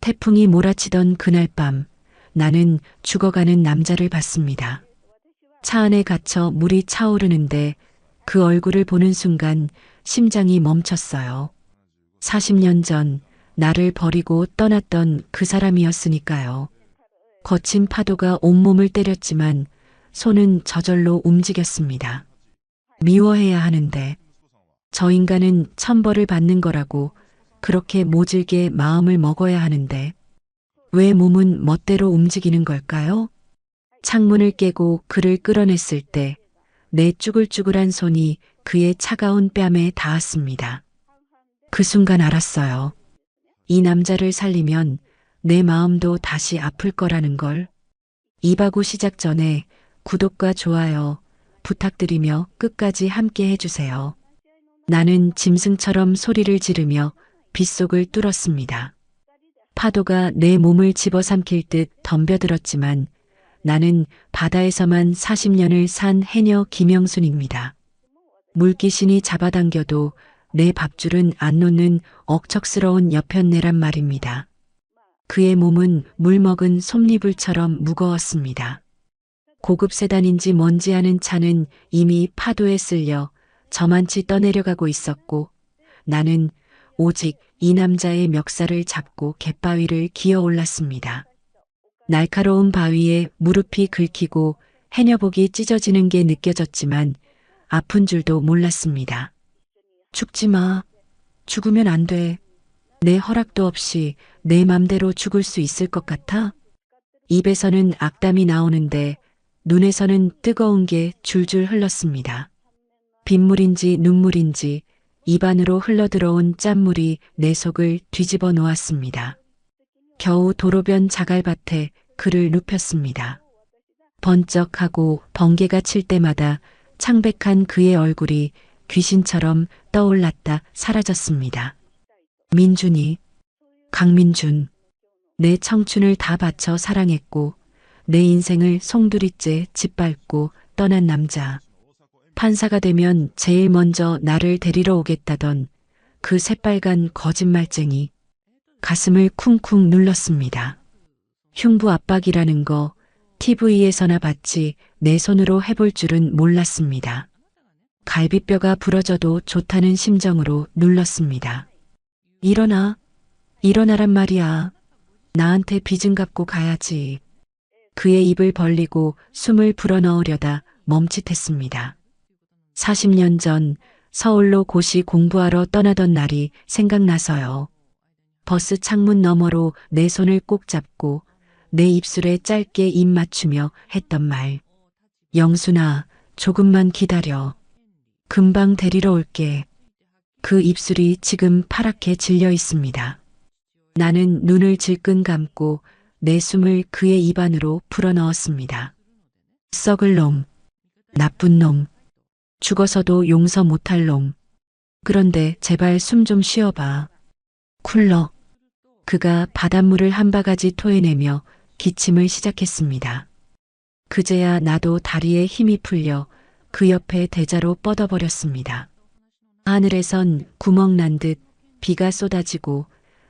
태풍이 몰아치던 그날 밤 나는 죽어가는 남자를 봤습니다. 차 안에 갇혀 물이 차오르는데 그 얼굴을 보는 순간 심장이 멈췄어요. 40년 전 나를 버리고 떠났던 그 사람이었으니까요. 거친 파도가 온몸을 때렸지만 손은 저절로 움직였습니다. 미워해야 하는데 저 인간은 천벌을 받는 거라고 그렇게 모질게 마음을 먹어야 하는데 왜 몸은 멋대로 움직이는 걸까요? 창문을 깨고 그를 끌어냈을 때 내 쭈글쭈글한 손이 그의 차가운 뺨에 닿았습니다. 그 순간 알았어요. 이 남자를 살리면 내 마음도 다시 아플 거라는 걸. 이바구 시작 전에 구독과 좋아요 부탁드리며 끝까지 함께 해주세요. 나는 짐승처럼 소리를 지르며 빗속을 뚫었습니다. 파도가 내 몸을 집어삼킬 듯 덤벼들었지만 나는 바다에서만 40년을 산 해녀 김영순입니다. 물귀신이 잡아당겨도 내 밥줄은 안 놓는 억척스러운 여편네란 말입니다. 그의 몸은 물먹은 솜니불처럼 무거웠습니다. 고급 세단인지 뭔지 아는 차는 이미 파도에 쓸려 저만치 떠내려가고 있었고 나는 오직 이 남자의 멱살을 잡고 갯바위를 기어 올랐습니다. 날카로운 바위에 무릎이 긁히고 해녀복이 찢어지는 게 느껴졌지만 아픈 줄도 몰랐습니다. 죽지 마. 죽으면 안 돼. 내 허락도 없이 내 맘대로 죽을 수 있을 것 같아? 입에서는 악담이 나오는데 눈에서는 뜨거운 게 줄줄 흘렀습니다. 빗물인지 눈물인지 입안으로 흘러들어온 짠물이 내 속을 뒤집어 놓았습니다. 겨우 도로변 자갈밭에 그를 눕혔습니다. 번쩍하고 번개가 칠 때마다 창백한 그의 얼굴이 귀신처럼 떠올랐다 사라졌습니다. 민준이, 강민준, 내 청춘을 다 바쳐 사랑했고 내 인생을 송두리째 짓밟고 떠난 남자. 판사가 되면 제일 먼저 나를 데리러 오겠다던 그 새빨간 거짓말쟁이. 가슴을 쿵쿵 눌렀습니다. 흉부 압박이라는 거 TV에서나 봤지 내 손으로 해볼 줄은 몰랐습니다. 갈비뼈가 부러져도 좋다는 심정으로 눌렀습니다. 일어나, 일어나란 말이야. 나한테 빚은 갚고 가야지. 그의 입을 벌리고 숨을 불어넣으려다 멈칫했습니다. 40년 전 서울로 고시 공부하러 떠나던 날이 생각나서요. 버스 창문 너머로 내 손을 꼭 잡고 내 입술에 짧게 입 맞추며 했던 말. 영순아, 조금만 기다려. 금방 데리러 올게. 그 입술이 지금 파랗게 질려 있습니다. 나는 눈을 질끈 감고 내 숨을 그의 입 안으로 불어넣었습니다. 썩을 놈, 나쁜 놈, 죽어서도 용서 못할 놈. 그런데 제발 숨 좀 쉬어봐. 쿨러. 그가 바닷물을 한 바가지 토해내며 기침을 시작했습니다. 그제야 나도 다리에 힘이 풀려 그 옆에 대자로 뻗어버렸습니다. 하늘에선 구멍 난 듯 비가 쏟아지고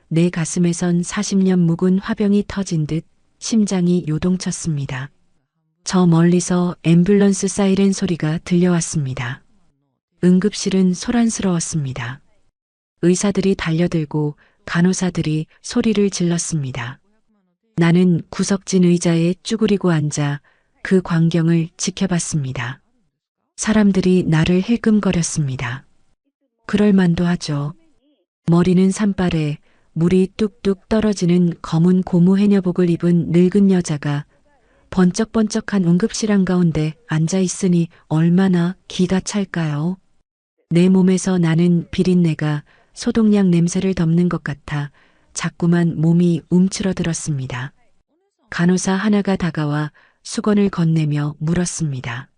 내 가슴에선 40년 묵은 화병이 터진 듯 심장이 요동쳤습니다. 저 멀리서 앰뷸런스 사이렌 소리가 들려왔습니다. 응급실은 소란스러웠습니다. 의사들이 달려들고 간호사들이 소리를 질렀습니다. 나는 구석진 의자에 쭈그리고 앉아 그 광경을 지켜봤습니다. 사람들이 나를 힐끔거렸습니다. 그럴 만도 하죠. 머리는 산발에 물이 뚝뚝 떨어지는 검은 고무 해녀복을 입은 늙은 여자가 번쩍번쩍한 응급실 한가운데 앉아 있으니 얼마나 기가 찰까요? 내 몸에서 나는 비린내가 소독약 냄새를 덮는 것 같아 자꾸만 몸이 움츠러들었습니다. 간호사 하나가 다가와 수건을 건네며 물었습니다.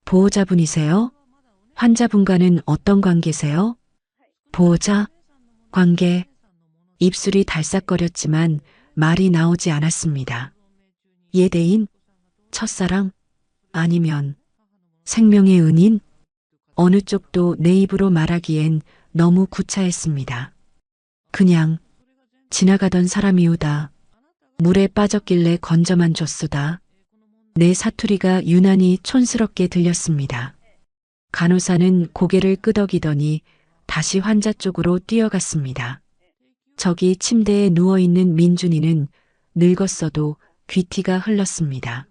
보호자분이세요? 환자분과는 어떤 관계세요? 보호자? 관계. 입술이 달싹거렸지만 말이 나오지 않았습니다. 예대인? 첫사랑? 아니면 생명의 은인? 어느 쪽도 내 입으로 말하기엔 너무 구차했습니다. 그냥 지나가던 사람이우다. 물에 빠졌길래 건져만 줬수다. 내 사투리가 유난히 촌스럽게 들렸습니다. 간호사는 고개를 끄덕이더니 다시 환자 쪽으로 뛰어갔습니다. 저기 침대에 누워있는 민준이는 늙었어도 귀티가 흘렀습니다.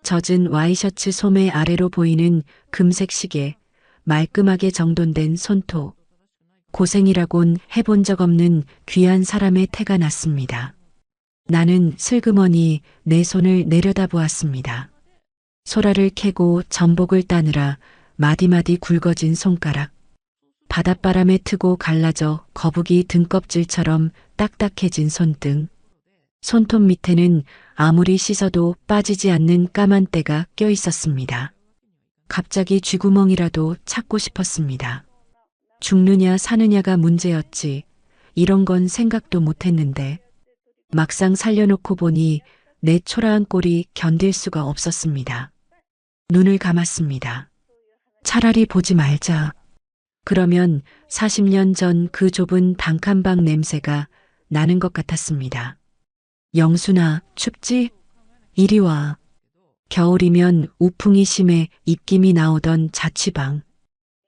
젖은 와이셔츠 소매 아래로 보이는 금색 시계, 말끔하게 정돈된 손톱. 고생이라곤 해본 적 없는 귀한 사람의 태가 났습니다. 나는 슬그머니 내 손을 내려다보았습니다. 소라를 캐고 전복을 따느라 마디마디 굵어진 손가락. 바닷바람에 트고 갈라져 거북이 등껍질처럼 딱딱해진 손등. 손톱 밑에는 아무리 씻어도 빠지지 않는 까만 때가 껴 있었습니다. 갑자기 쥐구멍이라도 찾고 싶었습니다. 죽느냐 사느냐가 문제였지. 이런 건 생각도 못했는데 막상 살려놓고 보니 내 초라한 꼴이 견딜 수가 없었습니다. 눈을 감았습니다. 차라리 보지 말자. 그러면 40년 전 그 좁은 단칸방 냄새가 나는 것 같았습니다. 영순아, 춥지? 이리 와. 겨울이면 우풍이 심해 입김이 나오던 자취방.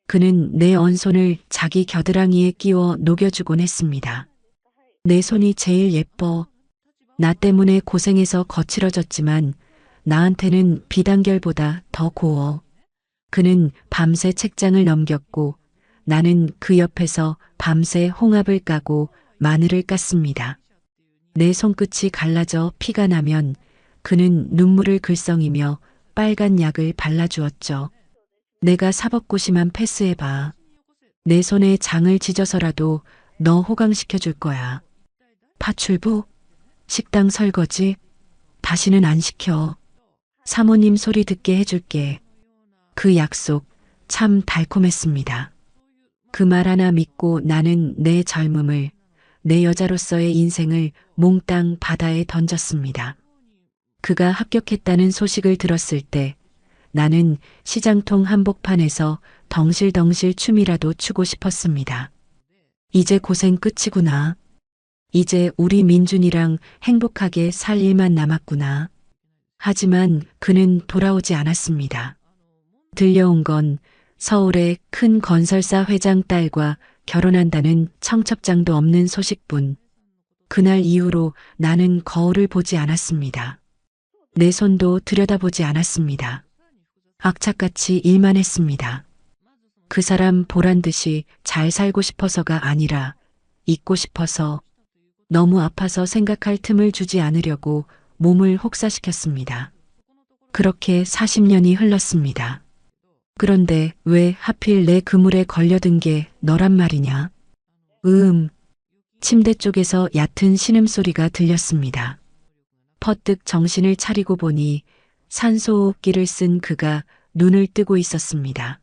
그는 내 언손을 자기 겨드랑이에 끼워 녹여주곤 했습니다. 내 손이 제일 예뻐. 나 때문에 고생해서 거칠어졌지만 나한테는 비단결보다 더 고워. 그는 밤새 책장을 넘겼고 나는 그 옆에서 밤새 홍합을 까고 마늘을 깠습니다. 내 손끝이 갈라져 피가 나면 그는 눈물을 글썽이며 빨간 약을 발라주었죠. 내가 사법고시만 패스해봐. 내 손에 장을 찢어서라도 너 호강시켜줄 거야. 파출부? 식당 설거지? 다시는 안 시켜. 사모님 소리 듣게 해줄게. 그 약속 참 달콤했습니다. 그 말 하나 믿고 나는 내 젊음을, 내 여자로서의 인생을 몽땅 바다에 던졌습니다. 그가 합격했다는 소식을 들었을 때 나는 시장통 한복판에서 덩실덩실 춤이라도 추고 싶었습니다. 이제 고생 끝이구나. 이제 우리 민준이랑 행복하게 살 일만 남았구나. 하지만 그는 돌아오지 않았습니다. 들려온 건 서울의 큰 건설사 회장 딸과 결혼한다는 청첩장도 없는 소식뿐. 그날 이후로 나는 거울을 보지 않았습니다. 내 손도 들여다보지 않았습니다. 악착같이 일만 했습니다. 그 사람 보란 듯이 잘 살고 싶어서가 아니라 잊고 싶어서, 너무 아파서 생각할 틈을 주지 않으려고 몸을 혹사시켰습니다. 그렇게 40년이 흘렀습니다. 그런데 왜 하필 내 그물에 걸려든 게 너란 말이냐? 침대 쪽에서 얕은 신음소리가 들렸습니다. 퍼뜩 정신을 차리고 보니 산소호흡기를 쓴 그가 눈을 뜨고 있었습니다.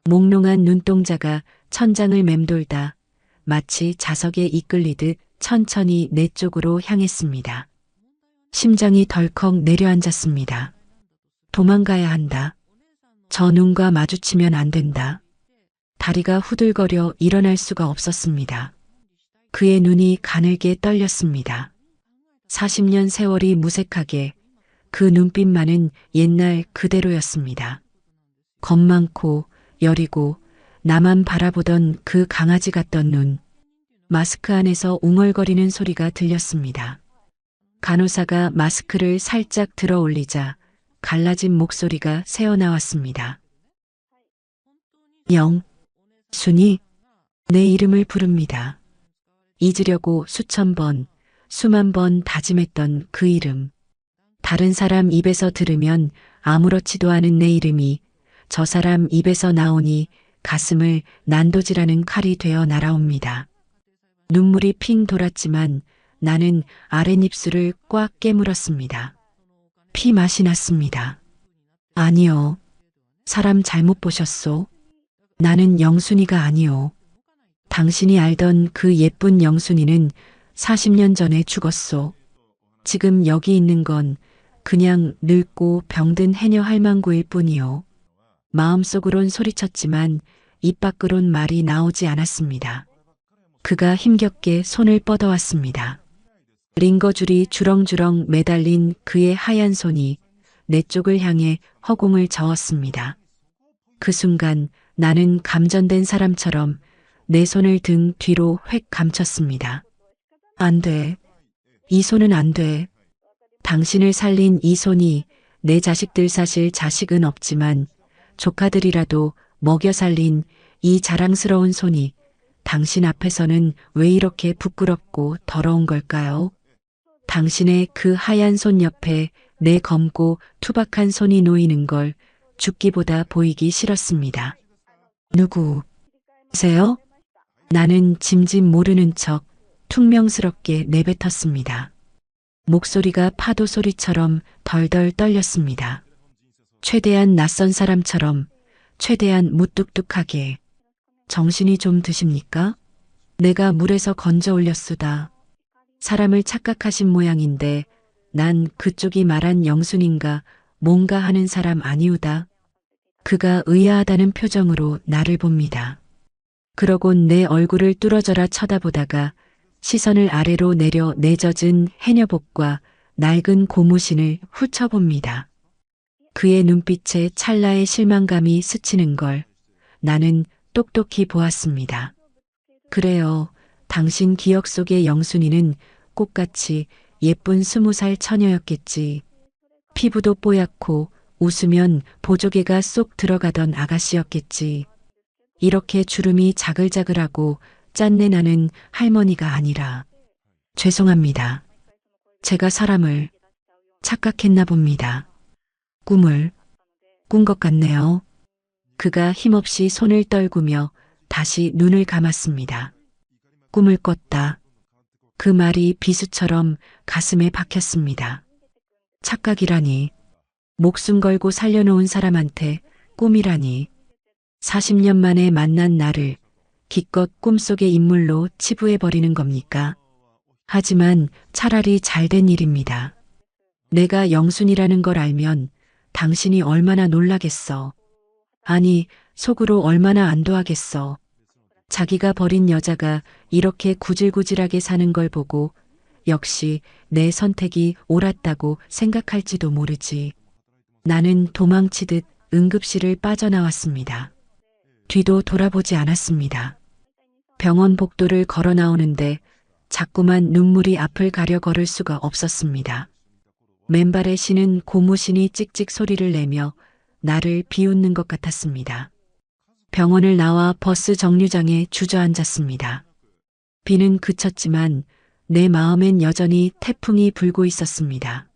몽롱한 눈동자가 천장을 맴돌다 마치 자석에 이끌리듯 천천히 내 쪽으로 향했습니다. 심장이 덜컥 내려앉았습니다. 도망가야 한다. 저 눈과 마주치면 안 된다. 다리가 후들거려 일어날 수가 없었습니다. 그의 눈이 가늘게 떨렸습니다. 40년 세월이 무색하게 그 눈빛만은 옛날 그대로였습니다. 겁 많고 여리고 나만 바라보던 그 강아지 같던 눈. 마스크 안에서 웅얼거리는 소리가 들렸습니다. 간호사가 마스크를 살짝 들어 올리자 갈라진 목소리가 새어나왔습니다. 순이 내 이름을 부릅니다. 잊으려고 수천 번, 수만 번 다짐했던 그 이름. 다른 사람 입에서 들으면 아무렇지도 않은 내 이름이 저 사람 입에서 나오니 가슴을 난도질하는 칼이 되어 날아옵니다. 눈물이 핑 돌았지만 나는 아랫입술을 꽉 깨물었습니다. 피 맛이 났습니다. 아니요. 사람 잘못 보셨소. 나는 영순이가 아니요. 당신이 알던 그 예쁜 영순이는 40년 전에 죽었소. 지금 여기 있는 건 그냥 늙고 병든 해녀 할망구일 뿐이요. 마음속으론 소리쳤지만 입 밖으론 말이 나오지 않았습니다. 그가 힘겹게 손을 뻗어왔습니다. 링거줄이 주렁주렁 매달린 그의 하얀 손이 내 쪽을 향해 허공을 저었습니다. 그 순간 나는 감전된 사람처럼 내 손을 등 뒤로 획 감췄습니다. 안 돼. 이 손은 안 돼. 당신을 살린 이 손이 내 자식들 사실 자식은 없지만 조카들이라도 먹여 살린 이 자랑스러운 손이 당신 앞에서는 왜 이렇게 부끄럽고 더러운 걸까요? 당신의 그 하얀 손 옆에 내 검고 투박한 손이 놓이는 걸 죽기보다 보이기 싫었습니다. 누구세요? 나는 짐짓 모르는 척 퉁명스럽게 내뱉었습니다. 목소리가 파도 소리처럼 덜덜 떨렸습니다. 최대한 낯선 사람처럼, 최대한 무뚝뚝하게. 정신이 좀 드십니까? 내가 물에서 건져 올렸수다. 사람을 착각하신 모양인데 난 그쪽이 말한 영순인가 뭔가 하는 사람 아니우다. 그가 의아하다는 표정으로 나를 봅니다. 그러곤 내 얼굴을 뚫어져라 쳐다보다가 시선을 아래로 내려 내 젖은 해녀복과 낡은 고무신을 훑어봅니다. 그의 눈빛에 찰나의 실망감이 스치는 걸 나는 똑똑히 보았습니다. 그래요. 당신 기억 속의 영순이는 꽃같이 예쁜 20살 처녀였겠지. 피부도 뽀얗고 웃으면 보조개가 쏙 들어가던 아가씨였겠지. 이렇게 주름이 자글자글하고 짠내 나는 할머니가 아니라. 죄송합니다. 제가 사람을 착각했나 봅니다. 꿈을 꾼 것 같네요. 그가 힘없이 손을 떨구며 다시 눈을 감았습니다. 꿈을 꿨다. 그 말이 비수처럼 가슴에 박혔습니다. 착각이라니. 목숨 걸고 살려놓은 사람한테 꿈이라니. 40년 만에 만난 나를 기껏 꿈속의 인물로 치부해버리는 겁니까? 하지만 차라리 잘된 일입니다. 내가 영순이라는 걸 알면 당신이 얼마나 놀라겠어. 아니, 속으로 얼마나 안도하겠어. 자기가 버린 여자가 이렇게 구질구질하게 사는 걸 보고 역시 내 선택이 옳았다고 생각할지도 모르지. 나는 도망치듯 응급실을 빠져나왔습니다. 뒤도 돌아보지 않았습니다. 병원 복도를 걸어 나오는데 자꾸만 눈물이 앞을 가려 걸을 수가 없었습니다. 맨발에 신은 고무신이 찍찍 소리를 내며 나를 비웃는 것 같았습니다. 병원을 나와 버스 정류장에 주저앉았습니다. 비는 그쳤지만 내 마음엔 여전히 태풍이 불고 있었습니다.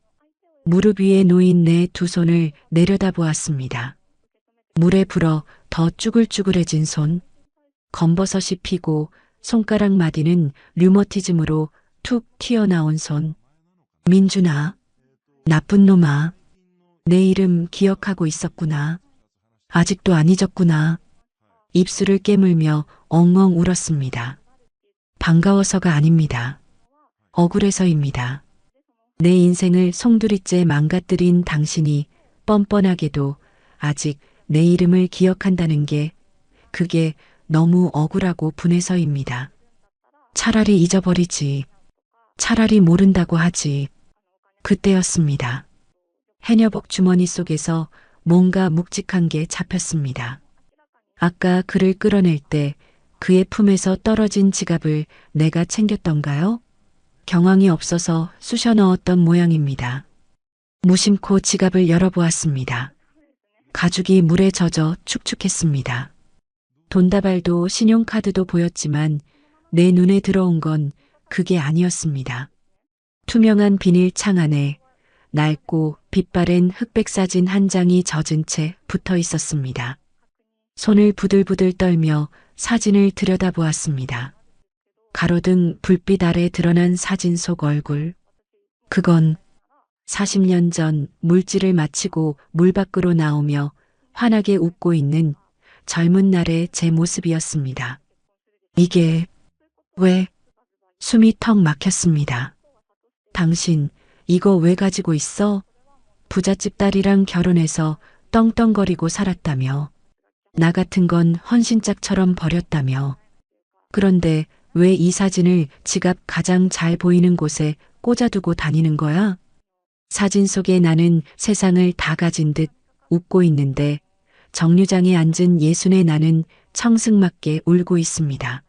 무릎 위에 놓인 내 두 손을 내려다보았습니다. 물에 불어 더 쭈글쭈글해진 손, 검버섯이 피고 손가락 마디는 류머티즘으로 툭 튀어나온 손. 민준아, 나쁜 놈아, 내 이름 기억하고 있었구나. 아직도 안 잊었구나. 입술을 깨물며 엉엉 울었습니다. 반가워서가 아닙니다. 억울해서입니다. 내 인생을 송두리째 망가뜨린 당신이 뻔뻔하게도 아직 내 이름을 기억한다는 게 그게 너무 억울하고 분해서입니다. 차라리 잊어버리지. 차라리 모른다고 하지. 그때였습니다. 해녀복 주머니 속에서 뭔가 묵직한 게 잡혔습니다. 아까 그를 끌어낼 때 그의 품에서 떨어진 지갑을 내가 챙겼던가요? 경황이 없어서 쑤셔 넣었던 모양입니다. 무심코 지갑을 열어보았습니다. 가죽이 물에 젖어 축축했습니다. 돈다발도 신용카드도 보였지만 내 눈에 들어온 건 그게 아니었습니다. 투명한 비닐 창 안에 낡고 빛바랜 흑백 사진 한 장이 젖은 채 붙어 있었습니다. 손을 부들부들 떨며 사진을 들여다보았습니다. 가로등 불빛 아래 드러난 사진 속 얼굴. 그건 40년 전 물질을 마치고 물 밖으로 나오며 환하게 웃고 있는 젊은 날의 제 모습이었습니다. 이게 왜? 숨이 턱 막혔습니다. 당신 이거 왜 가지고 있어? 부잣집 딸이랑 결혼해서 떵떵거리고 살았다며. 나 같은 건 헌신짝처럼 버렸다며. 그런데 왜 이 사진을 지갑 가장 잘 보이는 곳에 꽂아두고 다니는 거야? 사진 속에 나는 세상을 다 가진 듯 웃고 있는데 정류장에 앉은 예순의 나는 청승맞게 울고 있습니다.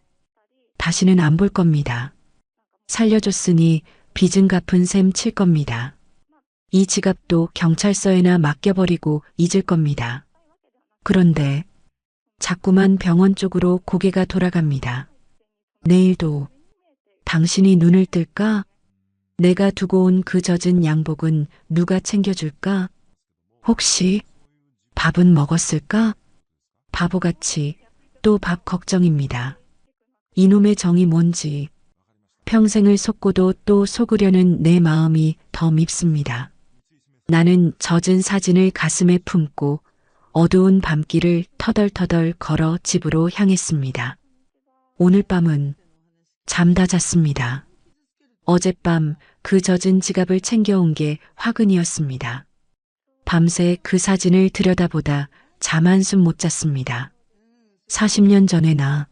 다시는 안 볼 겁니다. 살려줬으니 빚은 갚은 셈 칠 겁니다. 이 지갑도 경찰서에나 맡겨버리고 잊을 겁니다. 그런데 자꾸만 병원 쪽으로 고개가 돌아갑니다. 내일도 당신이 눈을 뜰까? 내가 두고 온 그 젖은 양복은 누가 챙겨줄까? 혹시 밥은 먹었을까? 바보같이 또 밥 걱정입니다. 이놈의 정이 뭔지 평생을 속고도 또 속으려는 내 마음이 더 밉습니다. 나는 젖은 사진을 가슴에 품고 어두운 밤길을 터덜터덜 걸어 집으로 향했습니다. 오늘 밤은 잠 다 잤습니다. 어젯밤 그 젖은 지갑을 챙겨온 게 화근이었습니다. 밤새 그 사진을 들여다보다 잠 한숨 못 잤습니다. 40년 전의 나,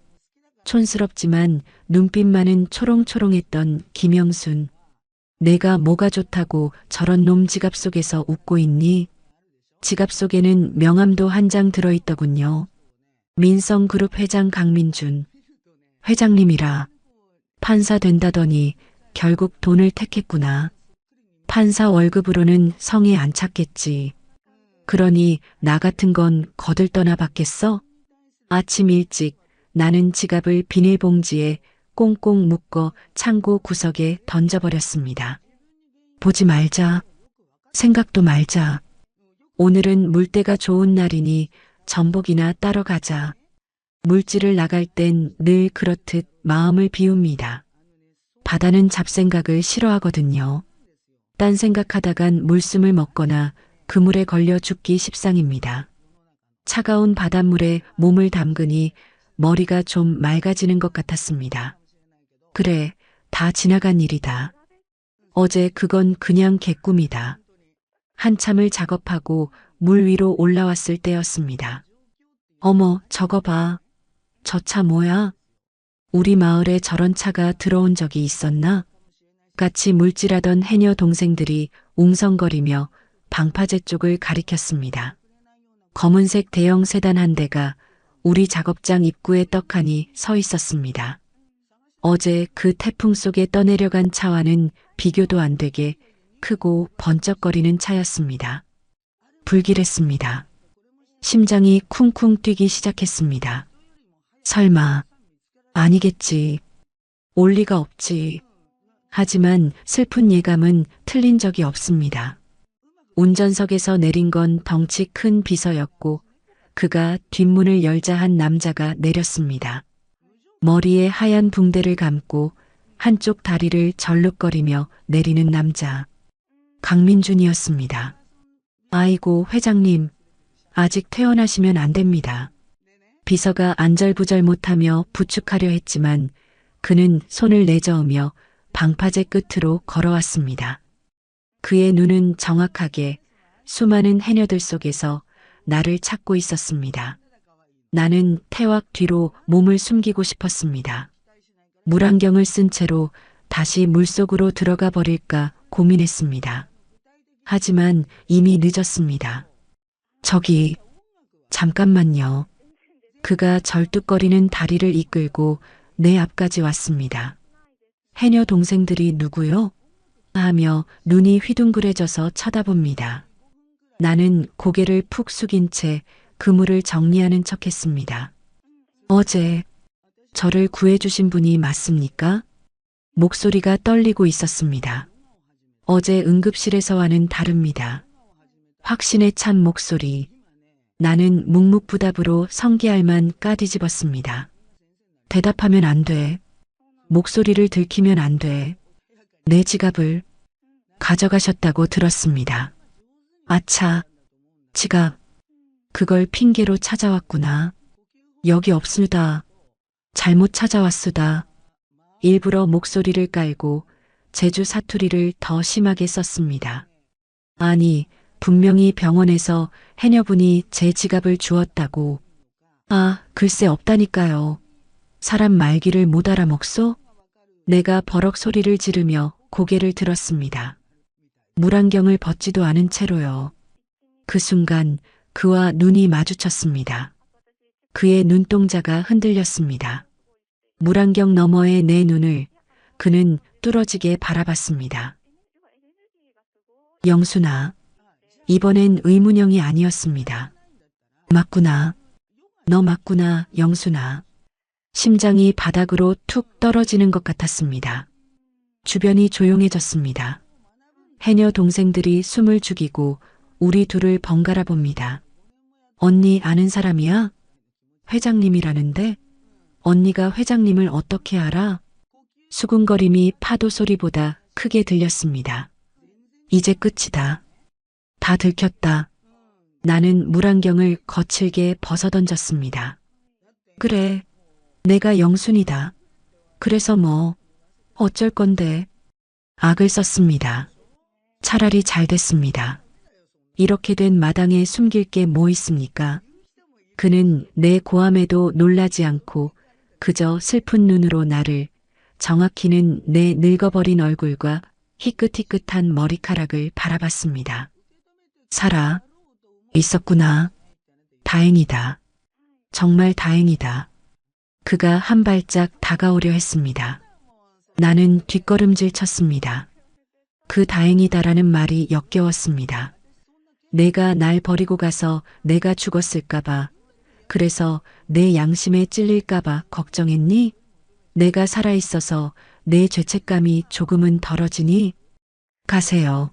촌스럽지만 눈빛만은 초롱초롱했던 김영순. 내가 뭐가 좋다고 저런 놈 지갑 속에서 웃고 있니? 지갑 속에는 명함도 한 장 들어있더군요. 민성그룹 회장 강민준. 회장님이라 판사 된다더니 결국 돈을 택했구나. 판사 월급으로는 성에 안 찼겠지. 그러니 나 같은 건 거들떠나 받겠어? 아침 일찍 나는 지갑을 비닐봉지에 꽁꽁 묶어 창고 구석에 던져버렸습니다. 보지 말자. 생각도 말자. 오늘은 물때가 좋은 날이니 전복이나 따러 가자. 물질을 나갈 땐 늘 그렇듯 마음을 비웁니다. 바다는 잡생각을 싫어하거든요. 딴 생각하다간 물숨을 먹거나 그물에 걸려 죽기 십상입니다. 차가운 바닷물에 몸을 담그니 머리가 좀 맑아지는 것 같았습니다. 그래, 다 지나간 일이다. 어제 그건 그냥 개꿈이다. 한참을 작업하고 물 위로 올라왔을 때였습니다. 어머, 저거 봐. 저 차 뭐야? 우리 마을에 저런 차가 들어온 적이 있었나? 같이 물질하던 해녀 동생들이 웅성거리며 방파제 쪽을 가리켰습니다. 검은색 대형 세단 한 대가 우리 작업장 입구에 떡하니 서 있었습니다. 어제 그 태풍 속에 떠내려간 차와는 비교도 안 되게 크고 번쩍거리는 차였습니다. 불길했습니다. 심장이 쿵쿵 뛰기 시작했습니다. 설마, 아니겠지. 올 리가 없지. 하지만 슬픈 예감은 틀린 적이 없습니다. 운전석에서 내린 건 덩치 큰 비서였고 그가 뒷문을 열자 한 남자가 내렸습니다. 머리에 하얀 붕대를 감고 한쪽 다리를 절룩거리며 내리는 남자. 강민준이었습니다. 아이고 회장님, 아직 퇴원하시면 안 됩니다. 비서가 안절부절 못하며 부축하려 했지만 그는 손을 내저으며 방파제 끝으로 걸어왔습니다. 그의 눈은 정확하게 수많은 해녀들 속에서 나를 찾고 있었습니다. 나는 태왁 뒤로 몸을 숨기고 싶었습니다. 물안경을 쓴 채로 다시 물속으로 들어가 버릴까 고민했습니다. 하지만 이미 늦었습니다. 저기, 잠깐만요. 그가 절뚝거리는 다리를 이끌고 내 앞까지 왔습니다. 해녀 동생들이 누구요? 하며 눈이 휘둥그레져서 쳐다봅니다. 나는 고개를 푹 숙인 채 그물을 정리하는 척했습니다. 어제 저를 구해주신 분이 맞습니까? 목소리가 떨리고 있었습니다. 어제 응급실에서와는 다릅니다. 확신에 찬 목소리. 나는 묵묵부답으로 성기알만 까뒤집었습니다. 대답하면 안 돼. 목소리를 들키면 안 돼. 내 지갑을 가져가셨다고 들었습니다. 아차, 지갑. 그걸 핑계로 찾아왔구나. 여기 없습니다. 잘못 찾아왔수다. 일부러 목소리를 깔고 제주 사투리를 더 심하게 썼습니다. 아니, 분명히 병원에서 해녀분이 제 지갑을 주었다고. 아, 글쎄 없다니까요. 사람 말귀를 못 알아먹소? 내가 버럭 소리를 지르며 고개를 들었습니다. 물안경을 벗지도 않은 채로요. 그 순간 그와 눈이 마주쳤습니다. 그의 눈동자가 흔들렸습니다. 물안경 너머의 내 눈을 그는 뚫어지게 바라봤습니다. 영순아, 이번엔 의문형이 아니었습니다. 맞구나. 너 맞구나, 영순아. 심장이 바닥으로 툭 떨어지는 것 같았습니다. 주변이 조용해졌습니다. 해녀 동생들이 숨을 죽이고 우리 둘을 번갈아 봅니다. 언니 아는 사람이야? 회장님이라는데? 언니가 회장님을 어떻게 알아? 수군거림이 파도 소리보다 크게 들렸습니다. 이제 끝이다. 다 들켰다. 나는 물안경을 거칠게 벗어던졌습니다. 그래, 내가 영순이다. 그래서 뭐, 어쩔 건데. 악을 썼습니다. 차라리 잘 됐습니다. 이렇게 된 마당에 숨길 게 뭐 있습니까? 그는 내 고함에도 놀라지 않고 그저 슬픈 눈으로 나를, 정확히는 내 늙어버린 얼굴과 희끗희끗한 머리카락을 바라봤습니다. 살아 있었구나. 다행이다. 정말 다행이다. 그가 한 발짝 다가오려 했습니다. 나는 뒷걸음질 쳤습니다. 그 다행이다라는 말이 역겨웠습니다. 내가 날 버리고 가서 내가 죽었을까봐, 그래서 내 양심에 찔릴까봐 걱정했니? 내가 살아있어서 내 죄책감이 조금은 덜어지니? 가세요.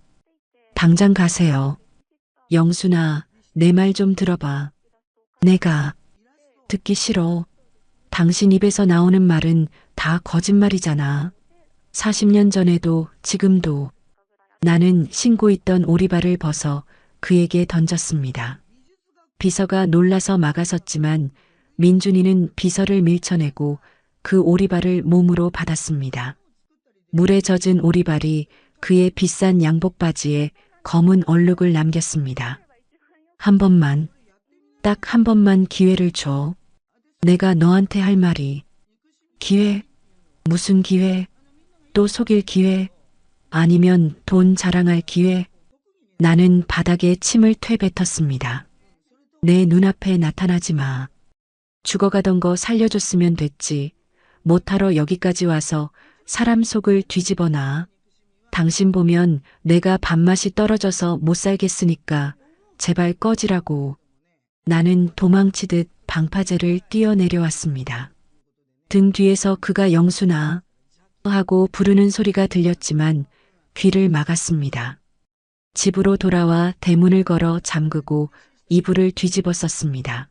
당장 가세요. 영순아, 내 말 좀 들어봐. 내가 듣기 싫어. 당신 입에서 나오는 말은 다 거짓말이잖아. 40년 전에도 지금도. 나는 신고 있던 오리발을 벗어 그에게 던졌습니다. 비서가 놀라서 막아섰지만 민준이는 비서를 밀쳐내고 그 오리발을 몸으로 받았습니다. 물에 젖은 오리발이 그의 비싼 양복 바지에 검은 얼룩을 남겼습니다. 한 번만, 딱 한 번만 기회를 줘. 내가 너한테 할 말이. 기회? 무슨 기회? 또 속일 기회? 아니면 돈 자랑할 기회? 나는 바닥에 침을 퇴뱉었습니다. 내 눈앞에 나타나지 마. 죽어가던 거 살려줬으면 됐지. 못하러 여기까지 와서 사람 속을 뒤집어놔. 당신 보면 내가 밥맛이 떨어져서 못 살겠으니까 제발 꺼지라고. 나는 도망치듯 방파제를 뛰어내려왔습니다. 등 뒤에서 그가 영순아 하고 부르는 소리가 들렸지만 귀를 막았습니다. 집으로 돌아와 대문을 걸어 잠그고 이불을 뒤집어 썼습니다.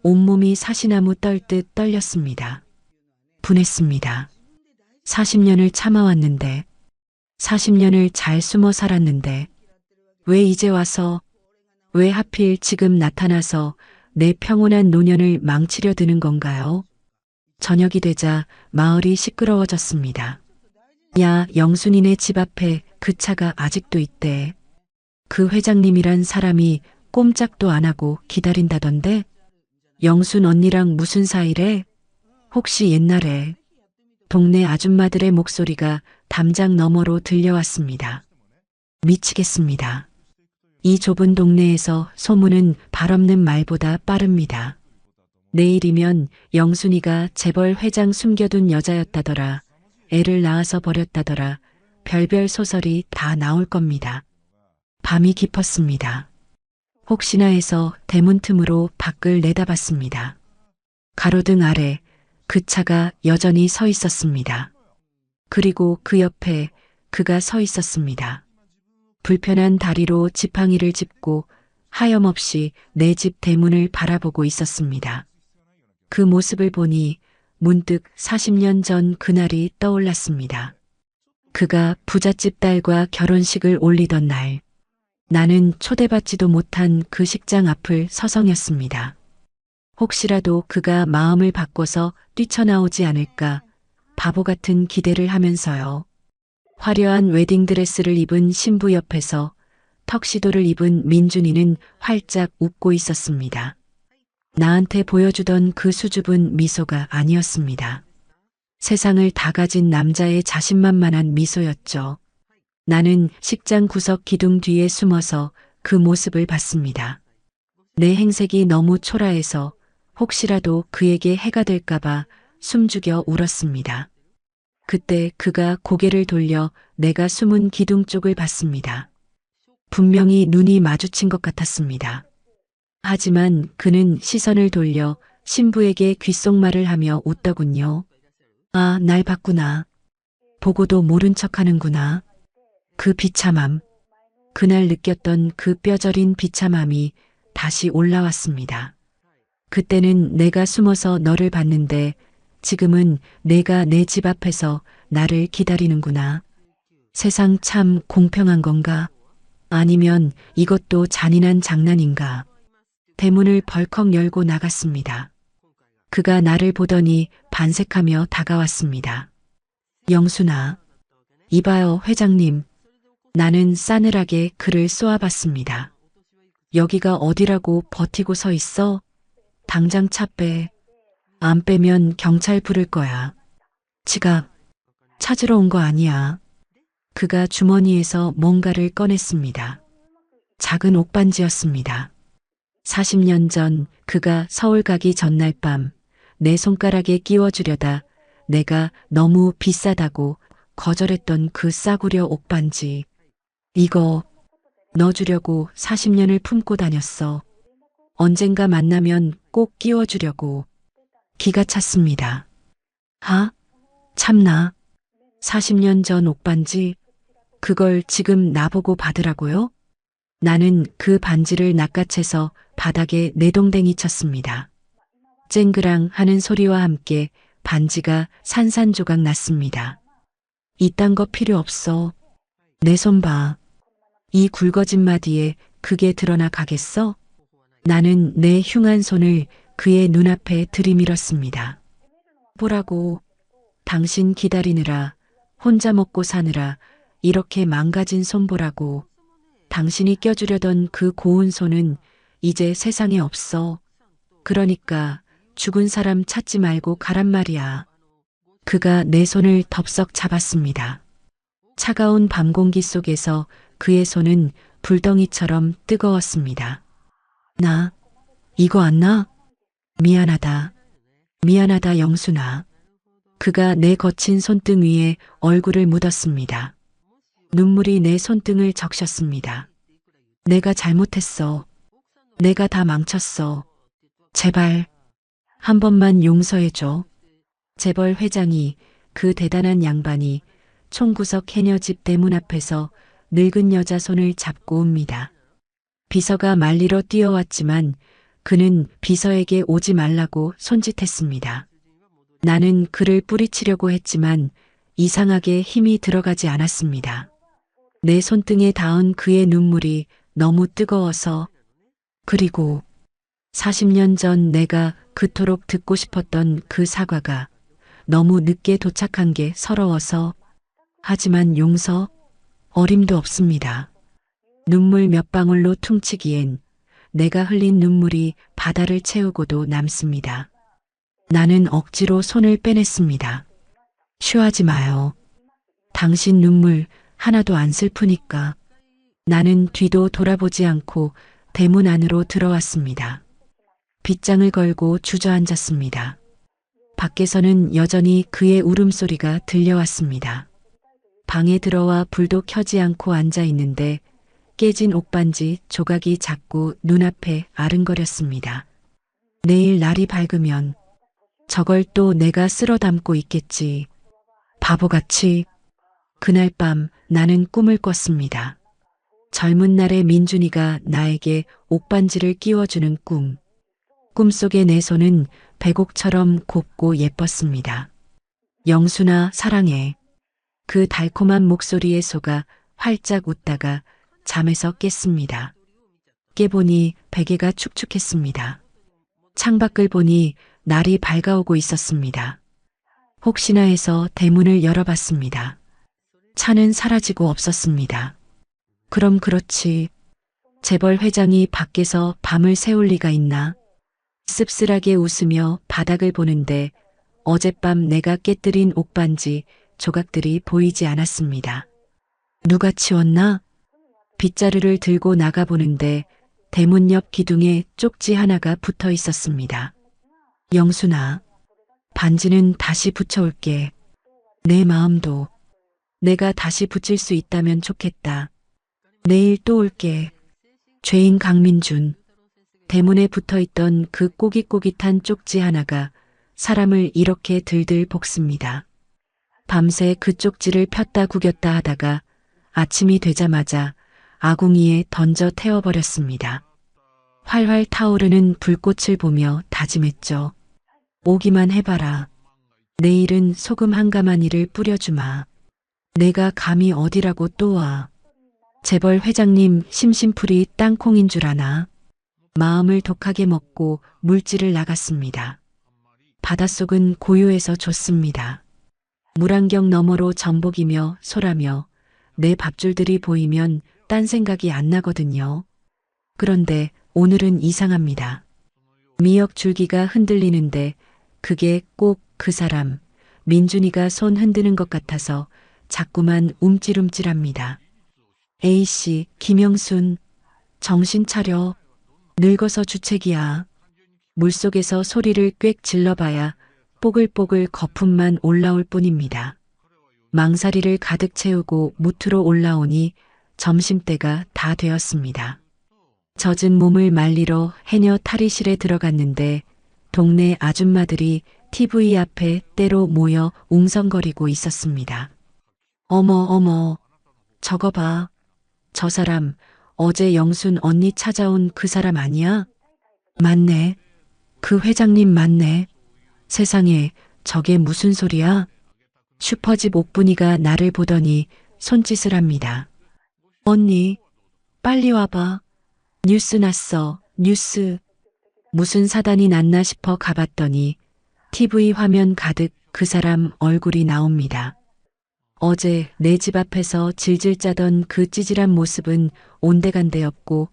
온몸이 사시나무 떨듯 떨렸습니다. 분했습니다. 40년을 참아왔는데, 40년을 잘 숨어 살았는데, 왜 이제 와서, 왜 하필 지금 나타나서 내 평온한 노년을 망치려 드는 건가요? 저녁이 되자 마을이 시끄러워졌습니다. 야, 영순이네 집 앞에 그 차가 아직도 있대. 그 회장님이란 사람이 꼼짝도 안 하고 기다린다던데? 영순 언니랑 무슨 사이래? 혹시 옛날에? 동네 아줌마들의 목소리가 담장 너머로 들려왔습니다. 미치겠습니다. 이 좁은 동네에서 소문은 발없는 말보다 빠릅니다. 내일이면 영순이가 재벌 회장 숨겨둔 여자였다더라. 애를 낳아서 버렸다더라. 별별 소설이 다 나올 겁니다. 밤이 깊었습니다. 혹시나 해서 대문 틈으로 밖을 내다봤습니다. 가로등 아래 그 차가 여전히 서 있었습니다. 그리고 그 옆에 그가 서 있었습니다. 불편한 다리로 지팡이를 짚고 하염없이 내 집 대문을 바라보고 있었습니다. 그 모습을 보니 문득 40년 전 그날이 떠올랐습니다. 그가 부잣집 딸과 결혼식을 올리던 날, 나는 초대받지도 못한 그 식장 앞을 서성였습니다. 혹시라도 그가 마음을 바꿔서 뛰쳐나오지 않을까 바보 같은 기대를 하면서요. 화려한 웨딩드레스를 입은 신부 옆에서 턱시도를 입은 민준이는 활짝 웃고 있었습니다. 나한테 보여주던 그 수줍은 미소가 아니었습니다. 세상을 다 가진 남자의 자신만만한 미소였죠. 나는 식장 구석 기둥 뒤에 숨어서 그 모습을 봤습니다. 내 행색이 너무 초라해서 혹시라도 그에게 해가 될까봐 숨죽여 울었습니다. 그때 그가 고개를 돌려 내가 숨은 기둥 쪽을 봤습니다. 분명히 눈이 마주친 것 같았습니다. 하지만 그는 시선을 돌려 신부에게 귓속말을 하며 웃더군요. 아, 날 봤구나. 보고도 모른 척 하는구나. 그 비참함. 그날 느꼈던 그 뼈저린 비참함이 다시 올라왔습니다. 그때는 내가 숨어서 너를 봤는데 지금은 내가 내 집 앞에서 나를 기다리는구나. 세상 참 공평한 건가? 아니면 이것도 잔인한 장난인가? 대문을 벌컥 열고 나갔습니다. 그가 나를 보더니 반색하며 다가왔습니다. 영순아, 이봐요, 회장님. 나는 싸늘하게 그를 쏘아봤습니다. 여기가 어디라고 버티고 서 있어? 당장 차 빼. 안 빼면 경찰 부를 거야. 지갑 찾으러 온 거 아니야. 그가 주머니에서 뭔가를 꺼냈습니다. 작은 옥반지였습니다. 40년 전 그가 서울 가기 전날 밤 내 손가락에 끼워주려다 내가 너무 비싸다고 거절했던 그 싸구려 옥반지. 이거 넣어주려고 40년을 품고 다녔어. 언젠가 만나면 꼭 끼워주려고. 기가 찼습니다. 아, 참나. 40년 전 옥반지, 그걸 지금 나보고 받으라고요? 나는 그 반지를 낚아채서 바닥에 내동댕이 쳤습니다. 쨍그랑 하는 소리와 함께 반지가 산산조각 났습니다. 이딴 거 필요 없어. 내 손 봐. 이 굵어진 마디에 그게 드러나 가겠어? 나는 내 흉한 손을 그의 눈앞에 들이밀었습니다. 보라고. 당신 기다리느라, 혼자 먹고 사느라 이렇게 망가진 손 보라고. 당신이 껴주려던 그 고운 손은 이제 세상에 없어. 그러니까 죽은 사람 찾지 말고 가란 말이야. 그가 내 손을 덥석 잡았습니다. 차가운 밤 공기 속에서 그의 손은 불덩이처럼 뜨거웠습니다. 나, 이거 안 나? 미안하다. 미안하다, 영순아. 그가 내 거친 손등 위에 얼굴을 묻었습니다. 눈물이 내 손등을 적셨습니다. 내가 잘못했어. 내가 다 망쳤어. 제발, 한 번만 용서해줘. 재벌 회장이, 그 대단한 양반이 총구석 해녀집 대문 앞에서 늙은 여자 손을 잡고 옵니다. 비서가 말리러 뛰어왔지만 그는 비서에게 오지 말라고 손짓했습니다. 나는 그를 뿌리치려고 했지만 이상하게 힘이 들어가지 않았습니다. 내 손등에 닿은 그의 눈물이 너무 뜨거워서. 그리고 40년 전 내가 그토록 듣고 싶었던 그 사과가 너무 늦게 도착한 게 서러워서. 하지만 용서, 어림도 없습니다. 눈물 몇 방울로 퉁치기엔 내가 흘린 눈물이 바다를 채우고도 남습니다. 나는 억지로 손을 빼냈습니다. 쉬하지 마요. 당신 눈물 하나도 안 슬프니까. 나는 뒤도 돌아보지 않고 대문 안으로 들어왔습니다. 빗장을 걸고 주저앉았습니다. 밖에서는 여전히 그의 울음소리가 들려왔습니다. 방에 들어와 불도 켜지 않고 앉아 있는데 깨진 옥반지 조각이 자꾸 눈앞에 아른거렸습니다. 내일 날이 밝으면 저걸 또 내가 쓸어 담고 있겠지. 바보같이. 그날 밤 나는 꿈을 꿨습니다. 젊은 날의 민준이가 나에게 옥반지를 끼워주는 꿈. 꿈속의 내 손은 백옥처럼 곱고 예뻤습니다. 영순아, 사랑해. 그 달콤한 목소리에 속아 활짝 웃다가 잠에서 깼습니다. 깨보니 베개가 축축했습니다. 창밖을 보니 날이 밝아오고 있었습니다. 혹시나 해서 대문을 열어봤습니다. 차는 사라지고 없었습니다. 그럼 그렇지. 재벌 회장이 밖에서 밤을 새울 리가 있나? 씁쓸하게 웃으며 바닥을 보는데 어젯밤 내가 깨뜨린 옥반지 조각들이 보이지 않았습니다. 누가 치웠나? 빗자루를 들고 나가보는데 대문 옆 기둥에 쪽지 하나가 붙어 있었습니다. 영순아, 반지는 다시 붙여올게. 내 마음도 내가 다시 붙일 수 있다면 좋겠다. 내일 또 올게. 죄인 강민준. 대문에 붙어 있던 그 꼬깃꼬깃한 쪽지 하나가 사람을 이렇게 들들 볶습니다. 밤새 그 쪽지를 폈다 구겼다 하다가 아침이 되자마자 아궁이에 던져 태워버렸습니다. 활활 타오르는 불꽃을 보며 다짐했죠. 오기만 해봐라. 내일은 소금 한 가마니를 뿌려주마. 내가 감히 어디라고 또 와. 재벌 회장님 심심풀이 땅콩인 줄 아나. 마음을 독하게 먹고 물질을 나갔습니다. 바닷속은 고요해서 좋습니다. 물안경 너머로 전복이며 소라며 내 밥줄들이 보이면 딴 생각이 안 나거든요. 그런데 오늘은 이상합니다. 미역 줄기가 흔들리는데 그게 꼭 그 사람, 민준이가 손 흔드는 것 같아서 자꾸만 움찔움찔합니다. A씨, 김영순, 정신 차려. 늙어서 주책이야. 물속에서 소리를 꽥 질러봐야 뽀글뽀글 거품만 올라올 뿐입니다. 망사리를 가득 채우고 무트로 올라오니 점심때가 다 되었습니다. 젖은 몸을 말리러 해녀 탈의실에 들어갔는데 동네 아줌마들이 TV 앞에 때로 모여 웅성거리고 있었습니다. 어머, 저거 봐. 저 사람 어제 영순 언니 찾아온 그 사람 아니야? 맞네. 그 회장님 맞네. 세상에 저게 무슨 소리야? 슈퍼집 옥분이가 나를 보더니 손짓을 합니다. 언니, 빨리 와봐. 뉴스 났어, 뉴스. 무슨 사단이 났나 싶어 가봤더니 TV 화면 가득 그 사람 얼굴이 나옵니다. 어제 내 집 앞에서 질질 짜던 그 찌질한 모습은 온데간데 없고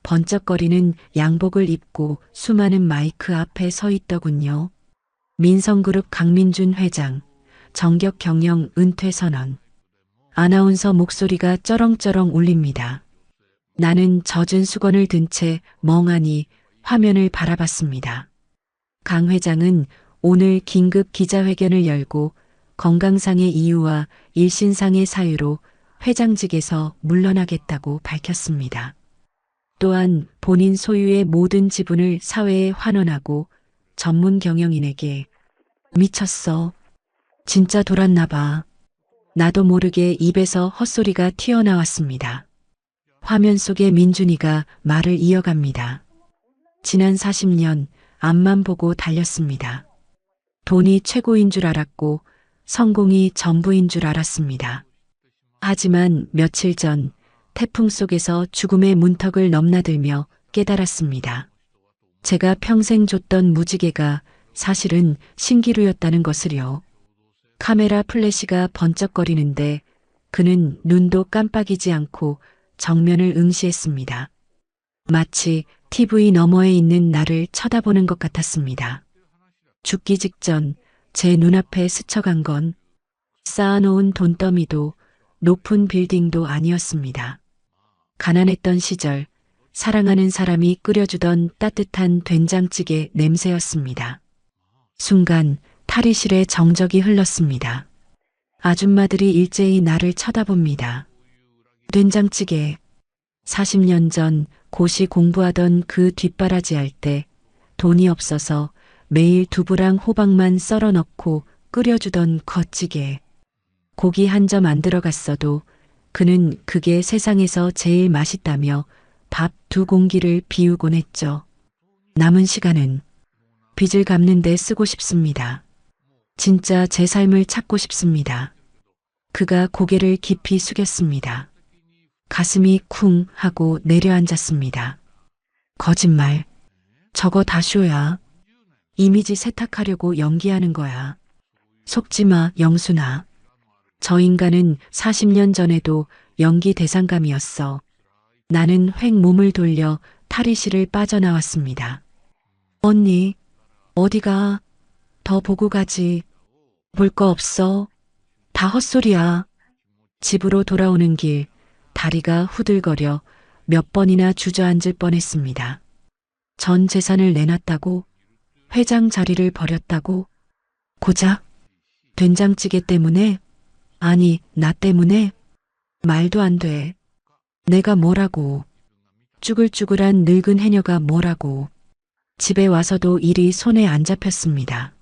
번쩍거리는 양복을 입고 수많은 마이크 앞에 서 있더군요. 민성그룹 강민준 회장, 정격 경영 은퇴 선언. 아나운서 목소리가 쩌렁쩌렁 울립니다. 나는 젖은 수건을 든 채 멍하니 화면을 바라봤습니다. 강 회장은 오늘 긴급 기자회견을 열고 건강상의 이유와 일신상의 사유로 회장직에서 물러나겠다고 밝혔습니다. 또한 본인 소유의 모든 지분을 사회에 환원하고 전문 경영인에게 미쳤어. 진짜 돌았나 봐. 나도 모르게 입에서 헛소리가 튀어나왔습니다. 화면 속의 민준이가 말을 이어갑니다. 지난 40년 앞만 보고 달렸습니다. 돈이 최고인 줄 알았고 성공이 전부인 줄 알았습니다. 하지만 며칠 전 태풍 속에서 죽음의 문턱을 넘나들며 깨달았습니다. 제가 평생 줬던 무지개가 사실은 신기루였다는 것을요. 카메라 플래시가 번쩍거리는데 그는 눈도 깜빡이지 않고 정면을 응시했습니다. 마치 TV 너머에 있는 나를 쳐다보는 것 같았습니다. 죽기 직전 제 눈앞에 스쳐간 건 쌓아놓은 돈더미도 높은 빌딩도 아니었습니다. 가난했던 시절 사랑하는 사람이 끓여주던 따뜻한 된장찌개 냄새였습니다. 순간 탈의실에 정적이 흘렀습니다. 아줌마들이 일제히 나를 쳐다봅니다. 된장찌개. 40년 전 고시 공부하던 그 뒷바라지 할 때 돈이 없어서 매일 두부랑 호박만 썰어 넣고 끓여주던 겉찌개. 고기 한 점 안 들어갔어도 그는 그게 세상에서 제일 맛있다며 밥 2공기를 비우곤 했죠. 남은 시간은 빚을 갚는 데 쓰고 싶습니다. 진짜 제 삶을 찾고 싶습니다. 그가 고개를 깊이 숙였습니다. 가슴이 쿵 하고 내려앉았습니다. 거짓말. 저거 다 쇼야. 이미지 세탁하려고 연기하는 거야. 속지 마, 영순아. 저 인간은 40년 전에도 연기 대상감이었어. 나는 획 몸을 돌려 탈의실을 빠져나왔습니다. 언니, 어디가? 더 보고 가지. 볼 거 없어. 다 헛소리야. 집으로 돌아오는 길, 다리가 후들거려 몇 번이나 주저앉을 뻔했습니다. 전 재산을 내놨다고, 회장 자리를 버렸다고, 고작 된장찌개 때문에, 아니, 나 때문에? 말도 안 돼. 내가 뭐라고. 쭈글쭈글한 늙은 해녀가 뭐라고. 집에 와서도 일이 손에 안 잡혔습니다.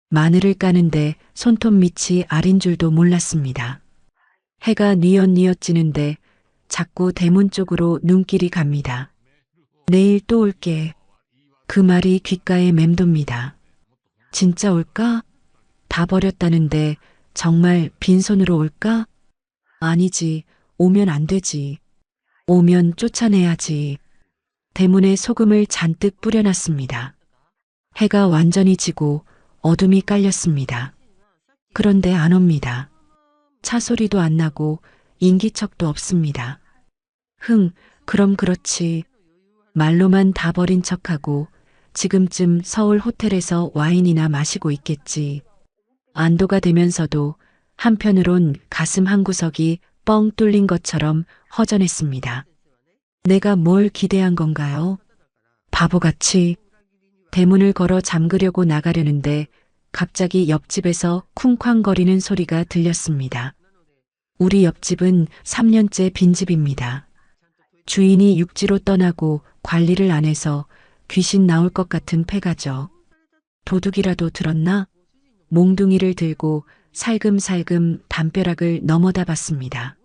마늘을 까는데 손톱 밑이 아린 줄도 몰랐습니다. 해가 뉘엿뉘엿 지는데 자꾸 대문 쪽으로 눈길이 갑니다. 내일 또 올게. 그 말이 귓가에 맴돕니다. 진짜 올까? 다 버렸다는데 정말 빈손으로 올까? 아니지. 오면 안 되지. 오면 쫓아내야지. 대문에 소금을 잔뜩 뿌려놨습니다. 해가 완전히 지고 어둠이 깔렸습니다. 그런데 안 옵니다. 차 소리도 안 나고 인기척도 없습니다. 그럼 그렇지. 말로만 다 버린 척하고 지금쯤 서울 호텔에서 와인이나 마시고 있겠지. 안도가 되면서도 한편으론 가슴 한구석이 뻥 뚫린 것처럼 허전했습니다. 내가 뭘 기대한 건가요? 바보같이. 대문을 걸어 잠그려고 나가려는데 갑자기 옆집에서 쿵쾅거리는 소리가 들렸습니다. 우리 옆집은 3년째 빈집입니다. 주인이 육지로 떠나고 관리를 안 해서 귀신 나올 것 같은 폐가죠. 도둑이라도 들었나? 몽둥이를 들고 살금살금 담벼락을 넘어다 봤습니다.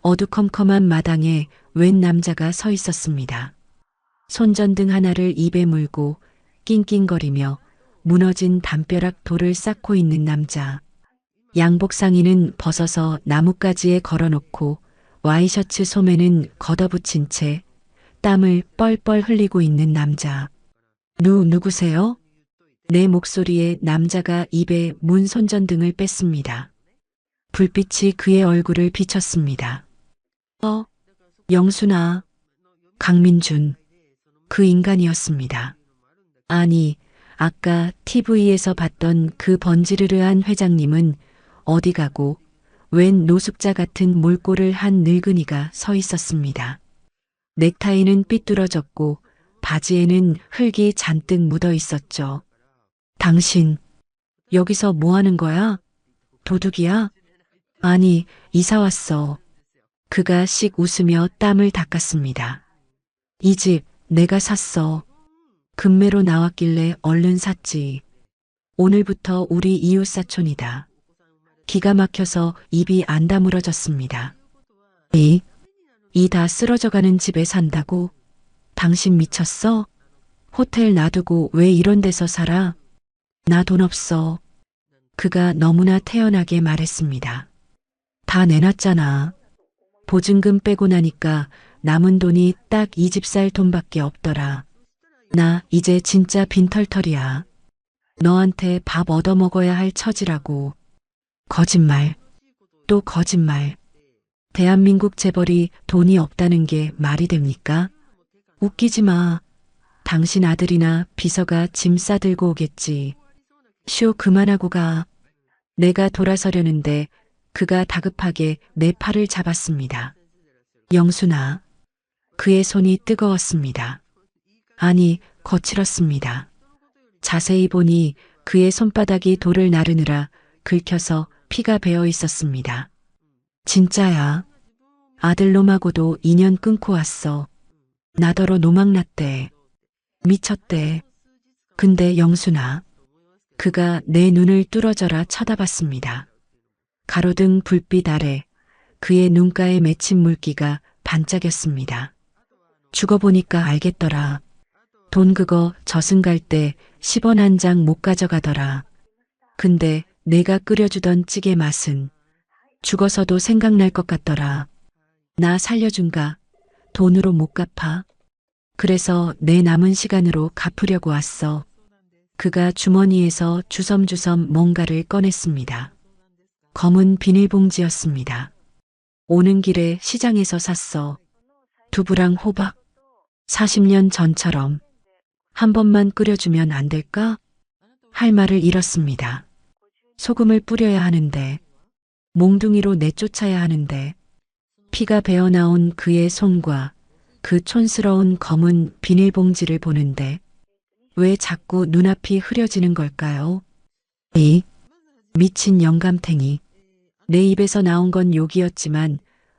어두컴컴한 마당에 웬 남자가 서 있었습니다. 손전등 하나를 입에 물고 낑낑거리며 무너진 담벼락 돌을 쌓고 있는 남자. 양복 상의는 벗어서 나뭇가지에 걸어놓고 와이셔츠 소매는 걷어붙인 채 땀을 뻘뻘 흘리고 있는 남자. 누구세요? 내 목소리에 남자가 입에 문 손전등을 뺐습니다. 불빛이 그의 얼굴을 비쳤습니다. 영순아. 강민준. 그 인간이었습니다. 아니, 아까 TV에서 봤던 그 번지르르한 회장님은 어디 가고 웬 노숙자 같은 몰골을 한 늙은이가 서 있었습니다. 넥타이는 삐뚤어졌고 바지에는 흙이 잔뜩 묻어 있었죠. 당신, 여기서 뭐 하는 거야? 도둑이야? 아니, 이사 왔어. 그가 씩 웃으며 땀을 닦았습니다. 이 집 내가 샀어. 금매로 나왔길래 얼른 샀지. 오늘부터 우리 이웃사촌이다. 기가 막혀서 입이 안 다물어졌습니다. 이 다 쓰러져가는 집에 산다고? 당신 미쳤어? 호텔 놔두고 왜 이런 데서 살아? 나 돈 없어. 그가 너무나 태연하게 말했습니다. 다 내놨잖아. 보증금 빼고 나니까 남은 돈이 딱 이 집 살 돈밖에 없더라. 나 이제 진짜 빈털털이야. 너한테 밥 얻어먹어야 할 처지라고. 거짓말. 또 거짓말. 대한민국 재벌이 돈이 없다는 게 말이 됩니까? 웃기지 마. 당신 아들이나 비서가 짐 싸들고 오겠지. 쇼 그만하고 가. 내가 돌아서려는데 그가 다급하게 내 팔을 잡았습니다. 영순아. 그의 손이 뜨거웠습니다. 아니, 거칠었습니다. 자세히 보니 그의 손바닥이 돌을 나르느라 긁혀서 피가 배어 있었습니다. 진짜야. 아들놈하고도 인연 끊고 왔어. 나더러 노망났대. 미쳤대. 근데 영순아. 그가 내 눈을 뚫어져라 쳐다봤습니다. 가로등 불빛 아래 그의 눈가에 맺힌 물기가 반짝였습니다. 죽어보니까 알겠더라. 돈 그거 저승 갈 때 10원 한 장 못 가져가더라. 근데 내가 끓여주던 찌개 맛은 죽어서도 생각날 것 같더라. 나 살려준가? 돈으로 못 갚아. 그래서 내 남은 시간으로 갚으려고 왔어. 그가 주머니에서 주섬주섬 뭔가를 꺼냈습니다. 검은 비닐봉지였습니다. 오는 길에 시장에서 샀어. 두부랑 호박. 40년 전처럼. 한 번만 끓여주면 안 될까? 할 말을 잃었습니다. 소금을 뿌려야 하는데, 몽둥이로 내쫓아야 하는데, 피가 배어나온 그의 손과 그 촌스러운 검은 비닐봉지를 보는데, 왜 자꾸 눈앞이 흐려지는 걸까요? 이 미친 영감탱이. 내 입에서 나온 건 욕이었지만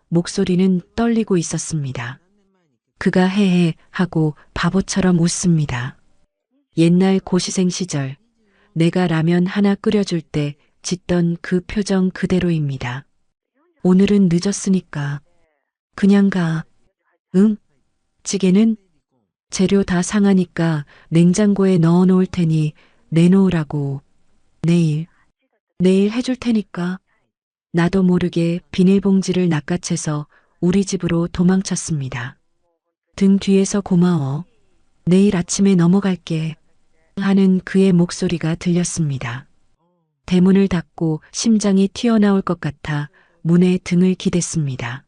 목소리는 떨리고 있었습니다. 그가 헤헤 하고 바보처럼 웃습니다. 옛날 고시생 시절 내가 라면 하나 끓여줄 때 짓던 그 표정 그대로입니다. 오늘은 늦었으니까 그냥 가. 응? 찌개는? 재료 다 상하니까 냉장고에 넣어 놓을 테니 내놓으라고. 내일 해줄 테니까. 나도 모르게 비닐봉지를 낚아채서 우리 집으로 도망쳤습니다. 등 뒤에서 고마워. 내일 아침에 넘어갈게. 하는 그의 목소리가 들렸습니다. 대문을 닫고 심장이 튀어나올 것 같아 문에 등을 기댔습니다.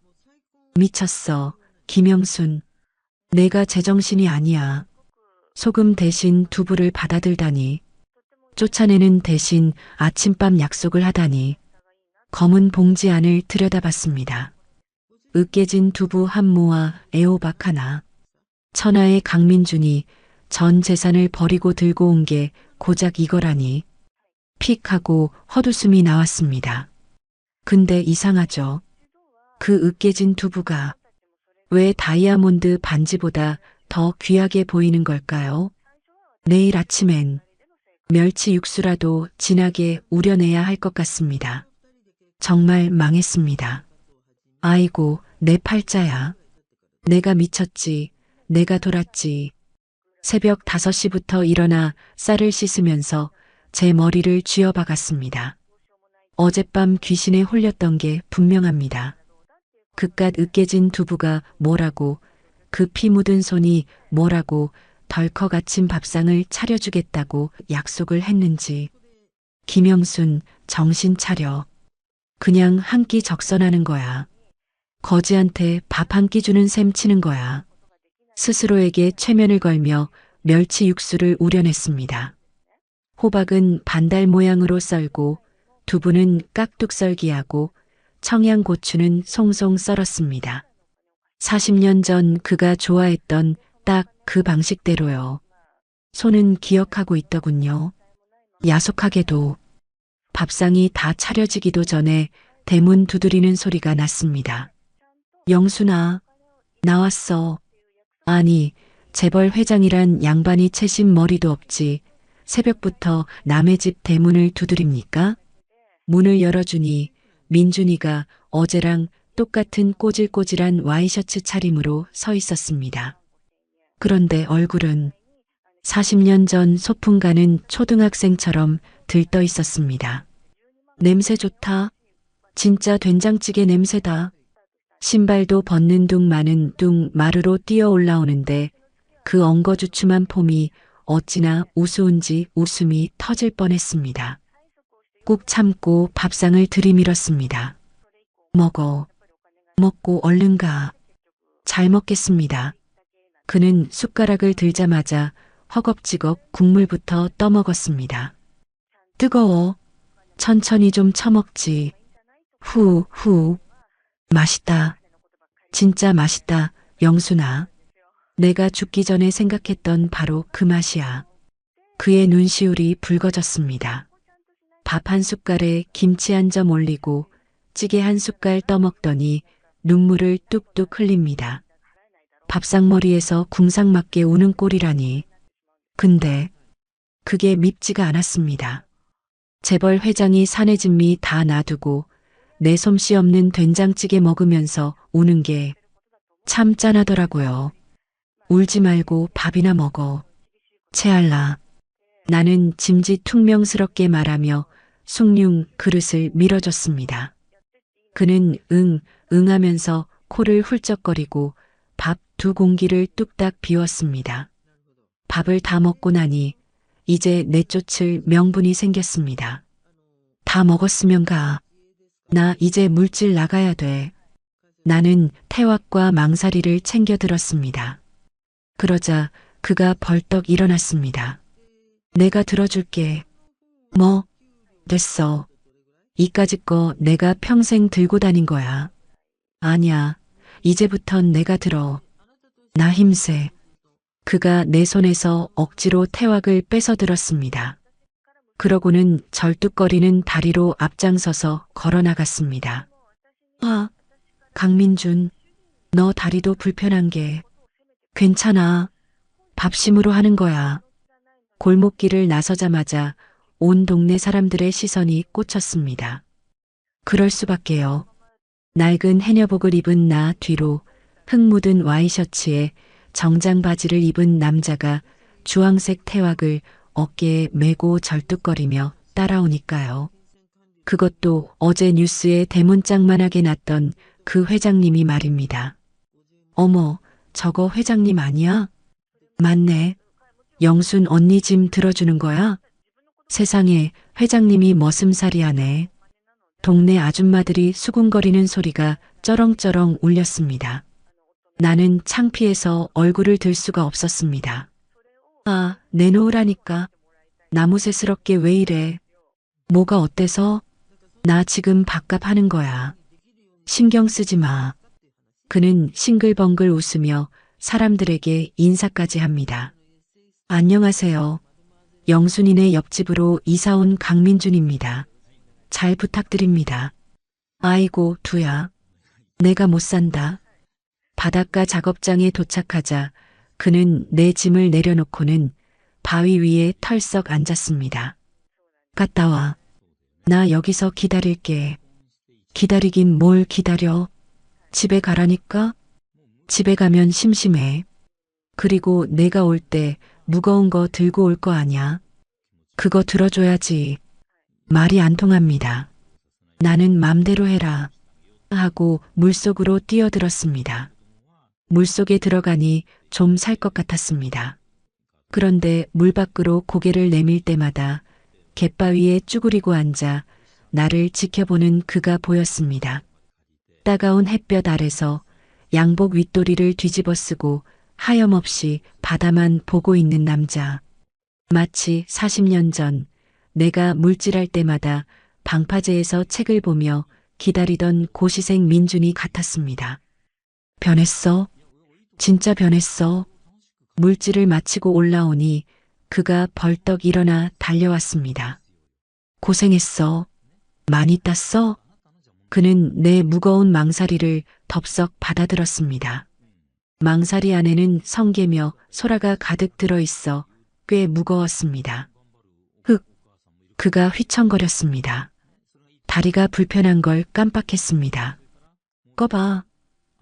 미쳤어, 김영순. 내가 제정신이 아니야. 소금 대신 두부를 받아들다니. 쫓아내는 대신 아침밥 약속을 하다니. 검은 봉지 안을 들여다봤습니다. 으깨진 두부 한 모와 애호박 하나. 천하의 강민준이 전 재산을 버리고 들고 온 게 고작 이거라니. 픽 하고 헛웃음이 나왔습니다. 근데 이상하죠. 그 으깨진 두부가 왜 다이아몬드 반지보다 더 귀하게 보이는 걸까요? 내일 아침엔 멸치 육수라도 진하게 우려내야 할 것 같습니다. 정말 망했습니다. 아이고, 내 팔자야. 내가 미쳤지. 내가 돌았지. 새벽 5시부터 일어나 쌀을 씻으면서 제 머리를 쥐어박았습니다. 어젯밤 귀신에 홀렸던 게 분명합니다. 그깟 으깨진 두부가 뭐라고, 그 피 묻은 손이 뭐라고 덜컥 아침 밥상을 차려주겠다고 약속을 했는지. 김영순, 정신 차려. 그냥 한 끼 적선하는 거야. 거지한테 밥 한 끼 주는 셈 치는 거야. 스스로에게 최면을 걸며 멸치 육수를 우려냈습니다. 호박은 반달 모양으로 썰고 두부는 깍둑 썰기하고 청양고추는 송송 썰었습니다. 40년 전 그가 좋아했던 딱 그 방식대로요. 손은 기억하고 있더군요. 야속하게도. 밥상이 다 차려지기도 전에 대문 두드리는 소리가 났습니다. 영순아, 나왔어. 아니, 재벌 회장이란 양반이 채신 머리도 없지. 새벽부터 남의 집 대문을 두드립니까? 문을 열어주니 민준이가 어제랑 똑같은 꼬질꼬질한 와이셔츠 차림으로 서 있었습니다. 그런데 얼굴은 40년 전 소풍 가는 초등학생처럼 들떠 있었습니다. 냄새 좋다. 진짜 된장찌개 냄새다. 신발도 벗는 둥 마는 둥 마루로 뛰어 올라오는데 그 엉거주춤한 폼이 어찌나 우스운지 웃음이 터질 뻔했습니다. 꾹 참고 밥상을 들이밀었습니다. 먹고 얼른 가. 잘 먹겠습니다. 그는 숟가락을 들자마자 허겁지겁 국물부터 떠먹었습니다. 뜨거워. 천천히 좀 처먹지. 후. 맛있다. 진짜 맛있다, 영순아. 내가 죽기 전에 생각했던 바로 그 맛이야. 그의 눈시울이 붉어졌습니다. 밥 한 숟갈에 김치 한 점 올리고 찌개 한 숟갈 떠먹더니 눈물을 뚝뚝 흘립니다. 밥상머리에서 궁상맞게 우는 꼴이라니. 근데 그게 밉지가 않았습니다. 재벌 회장이 사내 진미 다 놔두고 내 솜씨 없는 된장찌개 먹으면서 우는 게 참 짠하더라고요. 울지 말고 밥이나 먹어. 채알라. 나는 짐짓퉁명스럽게 말하며 숭늉 그릇을 밀어줬습니다. 그는 응 하면서 코를 훌쩍거리고 밥 2공기를 뚝딱 비웠습니다. 밥을 다 먹고 나니 이제 내쫓을 명분이 생겼습니다. 다 먹었으면 가. 나 이제 물질 나가야 돼. 나는 태왁과 망사리를 챙겨 들었습니다. 그러자 그가 벌떡 일어났습니다. 내가 들어줄게. 뭐? 됐어. 이까짓 거 내가 평생 들고 다닌 거야. 아니야. 이제부턴 내가 들어. 나 힘세. 그가 내 손에서 억지로 태왁을 뺏어 들었습니다. 그러고는 절뚝거리는 다리로 앞장서서 걸어 나갔습니다. 아, 강민준, 너 다리도 불편한 게 괜찮아. 밥심으로 하는 거야. 골목길을 나서자마자 온 동네 사람들의 시선이 꽂혔습니다. 그럴 수밖에요. 낡은 해녀복을 입은 나 뒤로 흙 묻은 와이셔츠에 정장 바지를 입은 남자가 주황색 태왁을 어깨에 메고 절뚝거리며 따라오니까요. 그것도 어제 뉴스에 대문짝만하게 났던 그 회장님이 말입니다. 어머, 저거 회장님 아니야? 맞네. 영순 언니 짐 들어주는 거야? 세상에 회장님이 머슴살이 하네. 동네 아줌마들이 수군거리는 소리가 쩌렁쩌렁 울렸습니다. 나는 창피해서 얼굴을 들 수가 없었습니다. 아, 내놓으라니까. 나무새스럽게 왜 이래. 뭐가 어때서? 나 지금 밥값 하는 거야. 신경 쓰지 마. 그는 싱글벙글 웃으며 사람들에게 인사까지 합니다. 안녕하세요. 영순이네 옆집으로 이사온 강민준입니다. 잘 부탁드립니다. 아이고, 두야. 내가 못 산다. 바닷가 작업장에 도착하자 그는 내 짐을 내려놓고는 바위 위에 털썩 앉았습니다. 갔다 와. 나 여기서 기다릴게. 기다리긴 뭘 기다려. 집에 가라니까? 집에 가면 심심해. 그리고 내가 올 때 무거운 거 들고 올 거 아냐. 그거 들어줘야지. 말이 안 통합니다. 나는 맘대로 해라. 하고 물속으로 뛰어들었습니다. 물속에 들어가니 좀 살 것 같았습니다. 그런데 물 밖으로 고개를 내밀 때마다 갯바위에 쭈그리고 앉아 나를 지켜보는 그가 보였습니다. 따가운 햇볕 아래서 양복 윗도리를 뒤집어 쓰고 하염없이 바다만 보고 있는 남자. 마치 40년 전 내가 물질할 때마다 방파제에서 책을 보며 기다리던 고시생 민준이 같았습니다. 변했어? 진짜 변했어? 물질을 마치고 올라오니 그가 벌떡 일어나 달려왔습니다. 고생했어. 많이 땄어? 그는 내 무거운 망사리를 덥석 받아들었습니다. 망사리 안에는 성게며 소라가 가득 들어있어 꽤 무거웠습니다. 그가 휘청거렸습니다. 다리가 불편한 걸 깜빡했습니다. 꺼봐.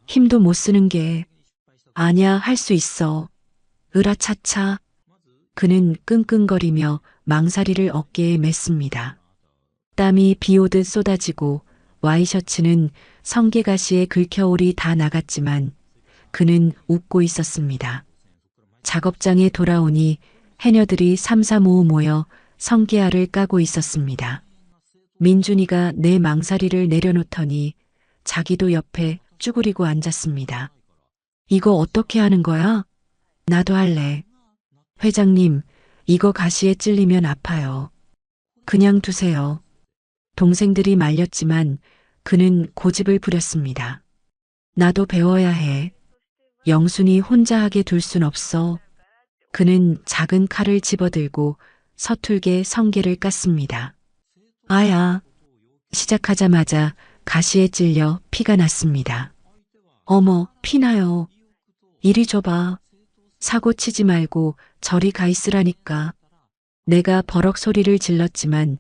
힘도 못 쓰는 게. 아냐, 할 수 있어. 으라차차. 그는 끙끙거리며 망사리를 어깨에 맸습니다. 땀이 비오듯 쏟아지고 와이셔츠는 성게가시에 긁혀오리 다 나갔지만 그는 웃고 있었습니다. 작업장에 돌아오니 해녀들이 삼삼오오 모여 성게알을 까고 있었습니다. 민준이가 내 망사리를 내려놓더니 자기도 옆에 쭈그리고 앉았습니다. 이거 어떻게 하는 거야? 나도 할래. 회장님, 이거 가시에 찔리면 아파요. 그냥 두세요. 동생들이 말렸지만 그는 고집을 부렸습니다. 나도 배워야 해. 영순이 혼자 하게 둘 순 없어. 그는 작은 칼을 집어들고 서툴게 성게를 깠습니다. 아야. 시작하자마자 가시에 찔려 피가 났습니다. 어머, 피나요. 이리 줘봐. 사고 치지 말고 저리 가 있으라니까. 내가 버럭 소리를 질렀지만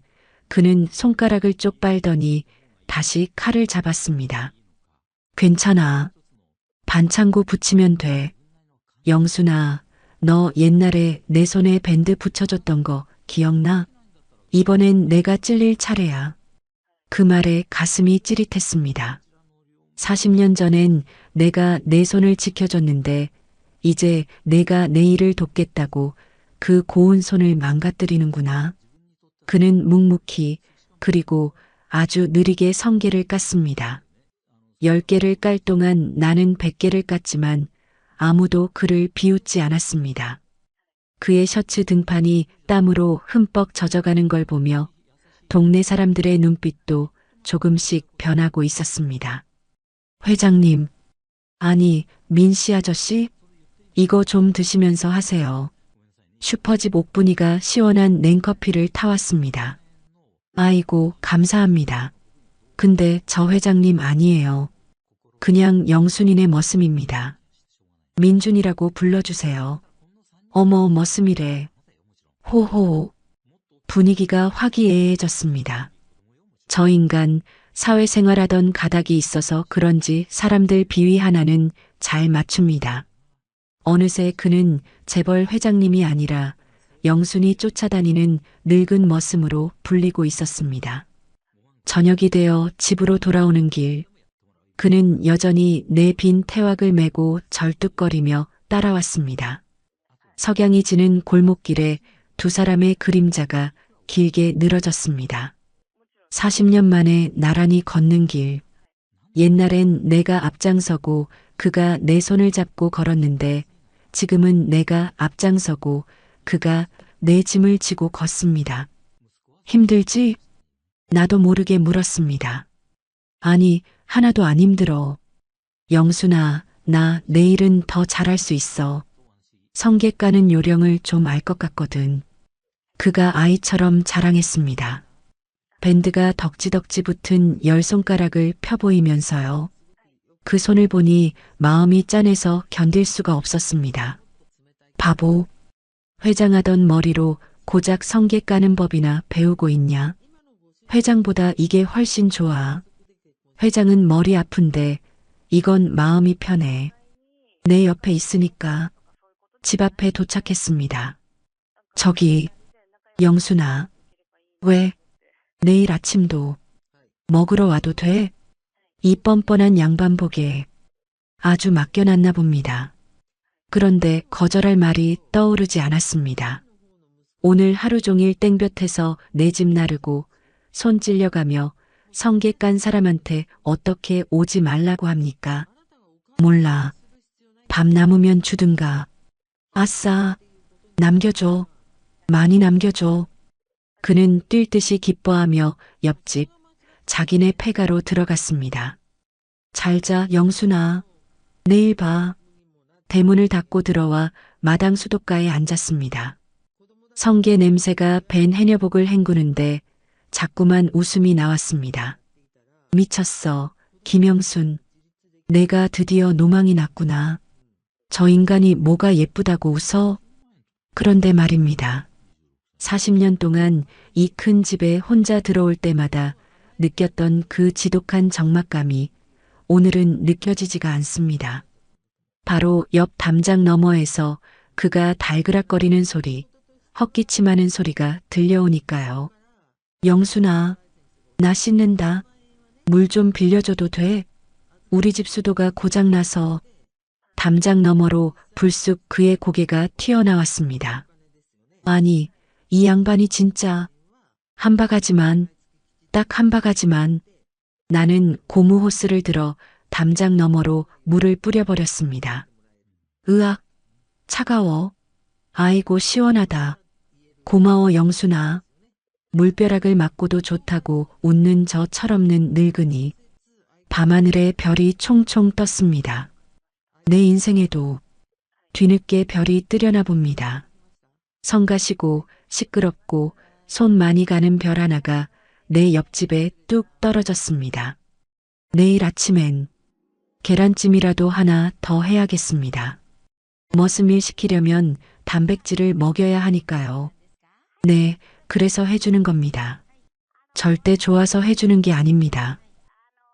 그는 손가락을 쪽 빨더니 다시 칼을 잡았습니다. 괜찮아. 반창고 붙이면 돼. 영순아, 너 옛날에 내 손에 밴드 붙여줬던 거 기억나? 이번엔 내가 찔릴 차례야. 그 말에 가슴이 찌릿했습니다. 40년 전엔 내가 내 손을 지켜줬는데 이제 내가 내 일을 돕겠다고 그 고운 손을 망가뜨리는구나. 그는 묵묵히 그리고 아주 느리게 성게를 깠습니다. 10개를 깔 동안 나는 100개를 깠지만 아무도 그를 비웃지 않았습니다. 그의 셔츠 등판이 땀으로 흠뻑 젖어가는 걸 보며 동네 사람들의 눈빛도 조금씩 변하고 있었습니다. 회장님, 아니, 민씨 아저씨? 이거 좀 드시면서 하세요. 슈퍼집 옥분이가 시원한 냉커피를 타왔습니다. 아이고, 감사합니다. 근데 저 회장님 아니에요. 그냥 영순이네 머슴입니다. 민준이라고 불러주세요. 어머, 머슴이래. 호호. 분위기가 화기애애해졌습니다. 저 인간 사회생활하던 가닥이 있어서 그런지 사람들 비위 하나는 잘 맞춥니다. 어느새 그는 재벌 회장님이 아니라 영순이 쫓아다니는 늙은 머슴으로 불리고 있었습니다. 저녁이 되어 집으로 돌아오는 길, 그는 여전히 내 빈 태왁을 메고 절뚝거리며 따라왔습니다. 석양이 지는 골목길에 두 사람의 그림자가 길게 늘어졌습니다. 40년 만에 나란히 걷는 길. 옛날엔 내가 앞장서고 그가 내 손을 잡고 걸었는데 지금은 내가 앞장서고 그가 내 짐을 지고 걷습니다. 힘들지? 나도 모르게 물었습니다. 아니, 하나도 안 힘들어. 영순아, 나 내일은 더 잘할 수 있어. 성게 까는 요령을 좀 알 것 같거든. 그가 아이처럼 자랑했습니다. 밴드가 덕지덕지 붙은 10손가락을 펴보이면서요. 그 손을 보니 마음이 짠해서 견딜 수가 없었습니다. 바보. 회장하던 머리로 고작 성게 까는 법이나 배우고 있냐? 회장보다 이게 훨씬 좋아. 회장은 머리 아픈데 이건 마음이 편해. 내 옆에 있으니까. 집 앞에 도착했습니다. 저기, 영순아. 왜? 내일 아침도 먹으러 와도 돼? 이 뻔뻔한 양반복에 아주 맡겨놨나 봅니다. 그런데 거절할 말이 떠오르지 않았습니다. 오늘 하루 종일 땡볕에서 내 집 나르고 손 찔려가며 성게 깐 사람한테 어떻게 오지 말라고 합니까? 몰라. 밥 남으면 주든가. 아싸. 남겨줘. 많이 남겨줘. 그는 뛸 듯이 기뻐하며 옆집 자기네 폐가로 들어갔습니다. 잘자 영순아. 내일 봐. 대문을 닫고 들어와 마당 수도가에 앉았습니다. 성게 냄새가 밴 해녀복을 헹구는데 자꾸만 웃음이 나왔습니다. 미쳤어. 김영순. 내가 드디어 노망이 났구나. 저 인간이 뭐가 예쁘다고 웃어? 그런데 말입니다. 40년 동안 이 큰 집에 혼자 들어올 때마다 느꼈던 그 지독한 적막감이 오늘은 느껴지지가 않습니다. 바로 옆 담장 너머에서 그가 달그락거리는 소리, 헛기침하는 소리가 들려오니까요. 영순아, 나 씻는다. 물 좀 빌려줘도 돼? 우리 집 수도가 고장나서. 담장 너머로 불쑥 그의 고개가 튀어나왔습니다. 아니, 이 양반이 진짜 한 바가지만, 딱 한 바가지만. 나는 고무 호스를 들어 담장 너머로 물을 뿌려버렸습니다. 으악, 차가워. 아이고 시원하다. 고마워 영순아. 물벼락을 맞고도 좋다고 웃는 저 철없는 늙은이. 밤하늘에 별이 총총 떴습니다. 내 인생에도 뒤늦게 별이 뜨려나 봅니다. 성가시고 시끄럽고 손 많이 가는 별 하나가 내 옆집에 뚝 떨어졌습니다. 내일 아침엔 계란찜이라도 하나 더 해야겠습니다. 머슴일 시키려면 단백질을 먹여야 하니까요. 네, 그래서 해주는 겁니다. 절대 좋아서 해주는 게 아닙니다.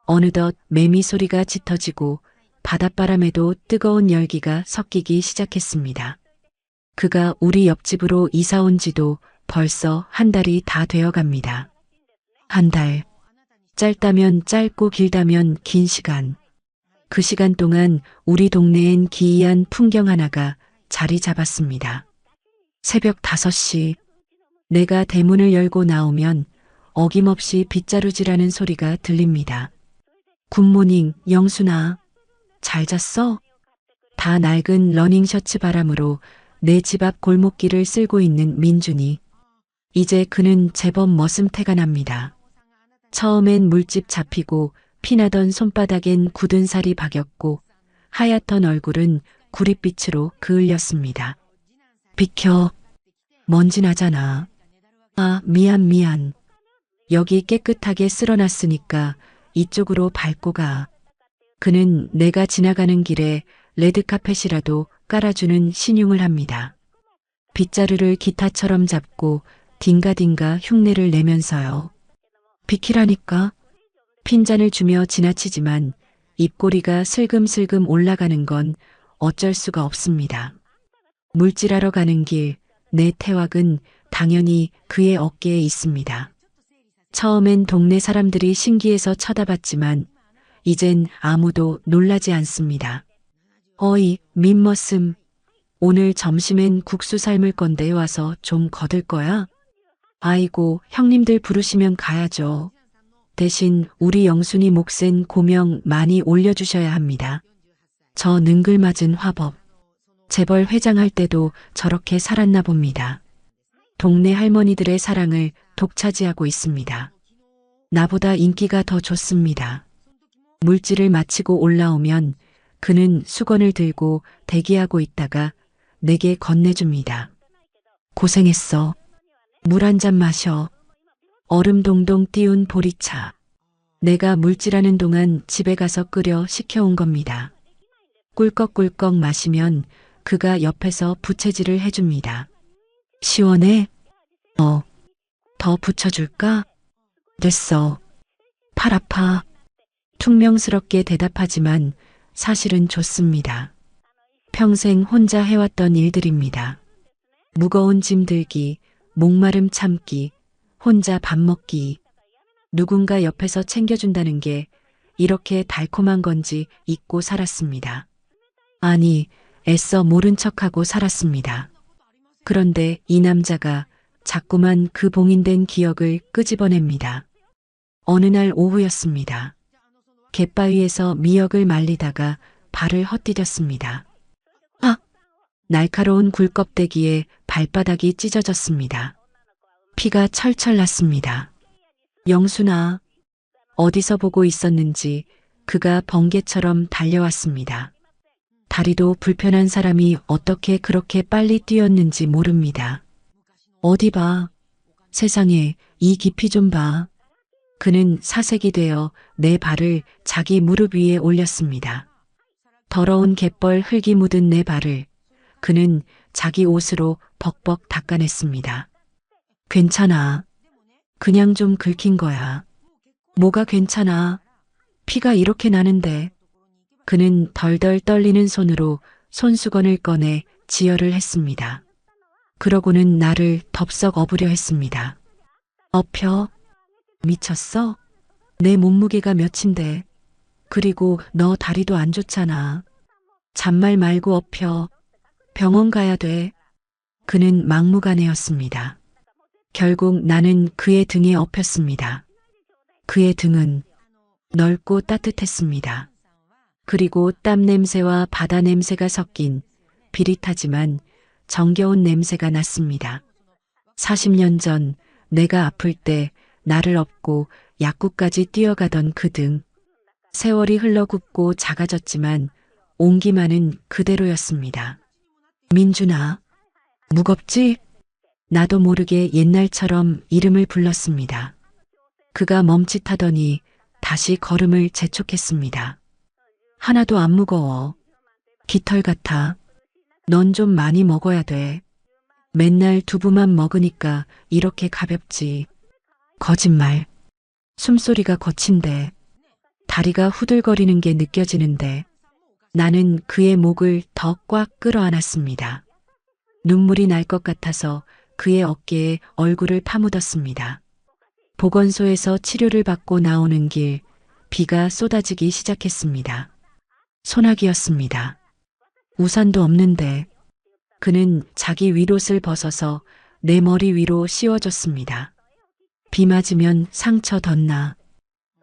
어느덧 매미 소리가 짙어지고 바닷바람에도 뜨거운 열기가 섞이기 시작했습니다. 그가 우리 옆집으로 이사 온 지도 벌써 한 달이 다 되어 갑니다. 한 달. 짧다면 짧고 길다면 긴 시간. 그 시간 동안 우리 동네엔 기이한 풍경 하나가 자리 잡았습니다. 새벽 5시. 내가 대문을 열고 나오면 어김없이 빗자루질하는 소리가 들립니다. 굿모닝, 영순아. 잘 잤어? 다 낡은 러닝 셔츠 바람으로 내 집 앞 골목길을 쓸고 있는 민준이. 이제 그는 제법 머슴태가 납니다. 처음엔 물집 잡히고 피나던 손바닥엔 굳은 살이 박였고 하얗던 얼굴은 구릿빛으로 그을렸습니다. 비켜. 먼지 나잖아. 아, 미안. 여기 깨끗하게 쓸어놨으니까 이쪽으로 밟고 가. 그는 내가 지나가는 길에 레드카펫이라도 깔아주는 신용을 합니다. 빗자루를 기타처럼 잡고 딩가딩가 흉내를 내면서요. 비키라니까. 핀잔을 주며 지나치지만 입꼬리가 슬금슬금 올라가는 건 어쩔 수가 없습니다. 물질하러 가는 길, 내 태왁은 당연히 그의 어깨에 있습니다. 처음엔 동네 사람들이 신기해서 쳐다봤지만 이젠 아무도 놀라지 않습니다. 어이, 민머슴. 오늘 점심엔 국수 삶을 건데 와서 좀 거들 거야? 아이고, 형님들 부르시면 가야죠. 대신 우리 영순이 몫엔 고명 많이 올려주셔야 합니다. 저 능글맞은 화법. 재벌 회장할 때도 저렇게 살았나 봅니다. 동네 할머니들의 사랑을 독차지하고 있습니다. 나보다 인기가 더 좋습니다. 물질을 마치고 올라오면 그는 수건을 들고 대기하고 있다가 내게 건네줍니다. 고생했어. 물 한 잔 마셔. 얼음 동동 띄운 보리차. 내가 물질하는 동안 집에 가서 끓여 식혀온 겁니다. 꿀꺽꿀꺽 마시면 그가 옆에서 부채질을 해줍니다. 시원해? 더 붙여줄까? 됐어. 팔 아파. 퉁명스럽게 대답하지만 사실은 좋습니다. 평생 혼자 해왔던 일들입니다. 무거운 짐 들기, 목마름 참기, 혼자 밥 먹기. 누군가 옆에서 챙겨준다는 게 이렇게 달콤한 건지 잊고 살았습니다. 아니, 애써 모른 척하고 살았습니다. 그런데 이 남자가 자꾸만 그 봉인된 기억을 끄집어냅니다. 어느 날 오후였습니다. 갯바위에서 미역을 말리다가 발을 헛디뎠습니다. 아! 날카로운 굴껍데기에 발바닥이 찢어졌습니다. 피가 철철 났습니다. 영순아. 어디서 보고 있었는지 그가 번개처럼 달려왔습니다. 다리도 불편한 사람이 어떻게 그렇게 빨리 뛰었는지 모릅니다. 어디 봐. 세상에, 이 깊이 좀 봐. 그는 사색이 되어 내 발을 자기 무릎 위에 올렸습니다. 더러운 갯벌 흙이 묻은 내 발을 그는 자기 옷으로 벅벅 닦아냈습니다. 괜찮아. 그냥 좀 긁힌 거야. 뭐가 괜찮아. 피가 이렇게 나는데. 그는 덜덜 떨리는 손으로 손수건을 꺼내 지혈을 했습니다. 그러고는 나를 덥석 업으려 했습니다. 업혀? 미쳤어? 내 몸무게가 몇인데. 그리고 너 다리도 안 좋잖아. 잔말 말고 업혀. 병원 가야 돼. 그는 막무가내였습니다. 결국 나는 그의 등에 업혔습니다. 그의 등은 넓고 따뜻했습니다. 그리고 땀 냄새와 바다 냄새가 섞인 비릿하지만 정겨운 냄새가 났습니다. 40년 전 내가 아플 때 나를 업고 약국까지 뛰어가던 그 등. 세월이 흘러굽고 작아졌지만 온기만은 그대로였습니다. 민준아. 무겁지? 나도 모르게 옛날처럼 이름을 불렀습니다. 그가 멈칫하더니 다시 걸음을 재촉했습니다. 하나도 안 무거워. 깃털 같아. 넌 좀 많이 먹어야 돼. 맨날 두부만 먹으니까 이렇게 가볍지. 거짓말. 숨소리가 거친데. 다리가 후들거리는 게 느껴지는데. 나는 그의 목을 더 꽉 끌어안았습니다. 눈물이 날 것 같아서 그의 어깨에 얼굴을 파묻었습니다. 보건소에서 치료를 받고 나오는 길, 비가 쏟아지기 시작했습니다. 소나기였습니다. 우산도 없는데. 그는 자기 윗옷을 벗어서 내 머리 위로 씌워줬습니다. 비 맞으면 상처 덧나.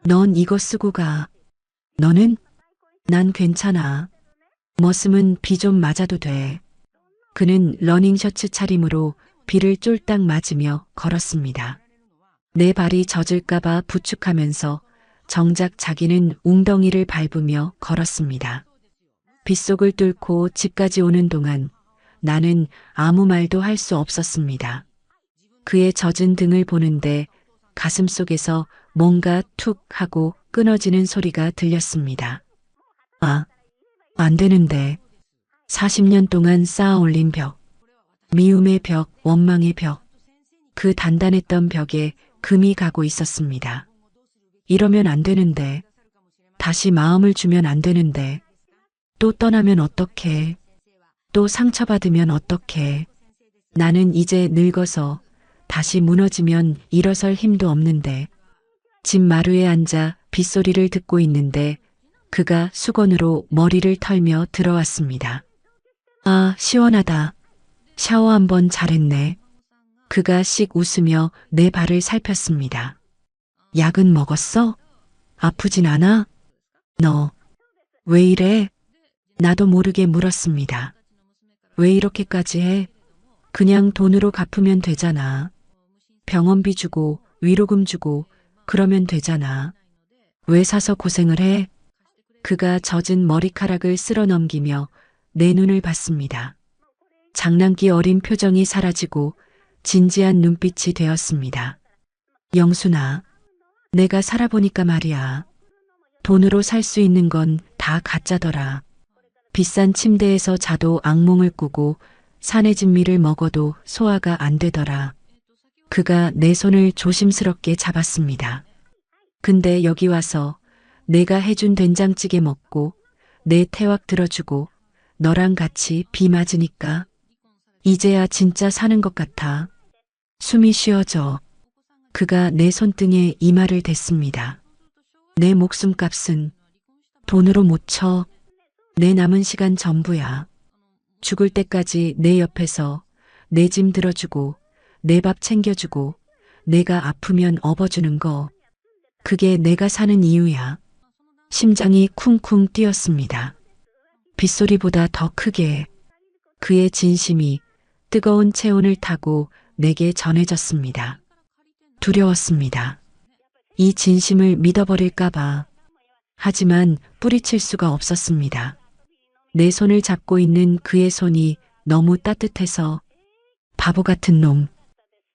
넌 이거 쓰고 가. 너는? 난 괜찮아. 머슴은 비 좀 맞아도 돼. 그는 러닝셔츠 차림으로 비를 쫄딱 맞으며 걸었습니다. 내 발이 젖을까봐 부축하면서 정작 자기는 웅덩이를 밟으며 걸었습니다. 빗속을 뚫고 집까지 오는 동안 나는 아무 말도 할 수 없었습니다. 그의 젖은 등을 보는데 가슴속에서 뭔가 툭 하고 끊어지는 소리가 들렸습니다. 아, 안 되는데. 40년 동안 쌓아 올린 벽. 미움의 벽, 원망의 벽. 그 단단했던 벽에 금이 가고 있었습니다. 이러면 안 되는데. 다시 마음을 주면 안 되는데. 또 떠나면 어떡해. 또 상처받으면 어떡해. 나는 이제 늙어서 다시 무너지면 일어설 힘도 없는데. 집 마루에 앉아 빗소리를 듣고 있는데 그가 수건으로 머리를 털며 들어왔습니다. 아, 시원하다. 샤워 한번 잘했네. 그가 씩 웃으며 내 발을 살폈습니다. 약은 먹었어? 아프진 않아? 너, 왜 이래? 나도 모르게 물었습니다. 왜 이렇게까지 해? 그냥 돈으로 갚으면 되잖아. 병원비 주고 위로금 주고 그러면 되잖아. 왜 사서 고생을 해? 그가 젖은 머리카락을 쓸어 넘기며 내 눈을 봤습니다. 장난기 어린 표정이 사라지고 진지한 눈빛이 되었습니다. 영순아, 내가 살아보니까 말이야. 돈으로 살 수 있는 건 다 가짜더라. 비싼 침대에서 자도 악몽을 꾸고 산의 진미를 먹어도 소화가 안 되더라. 그가 내 손을 조심스럽게 잡았습니다. 근데 여기 와서 내가 해준 된장찌개 먹고 내 태왁 들어주고 너랑 같이 비 맞으니까 이제야 진짜 사는 것 같아. 숨이 쉬어져. 그가 내 손등에 이마를 댔습니다. 내 목숨값은 돈으로 못 쳐. 내 남은 시간 전부야. 죽을 때까지 내 옆에서 내 짐 들어주고 내 밥 챙겨주고 내가 아프면 업어주는 거. 그게 내가 사는 이유야. 심장이 쿵쿵 뛰었습니다. 빗소리보다 더 크게 그의 진심이 뜨거운 체온을 타고 내게 전해졌습니다. 두려웠습니다. 이 진심을 믿어버릴까봐. 하지만 뿌리칠 수가 없었습니다. 내 손을 잡고 있는 그의 손이 너무 따뜻해서 바보 같은 놈.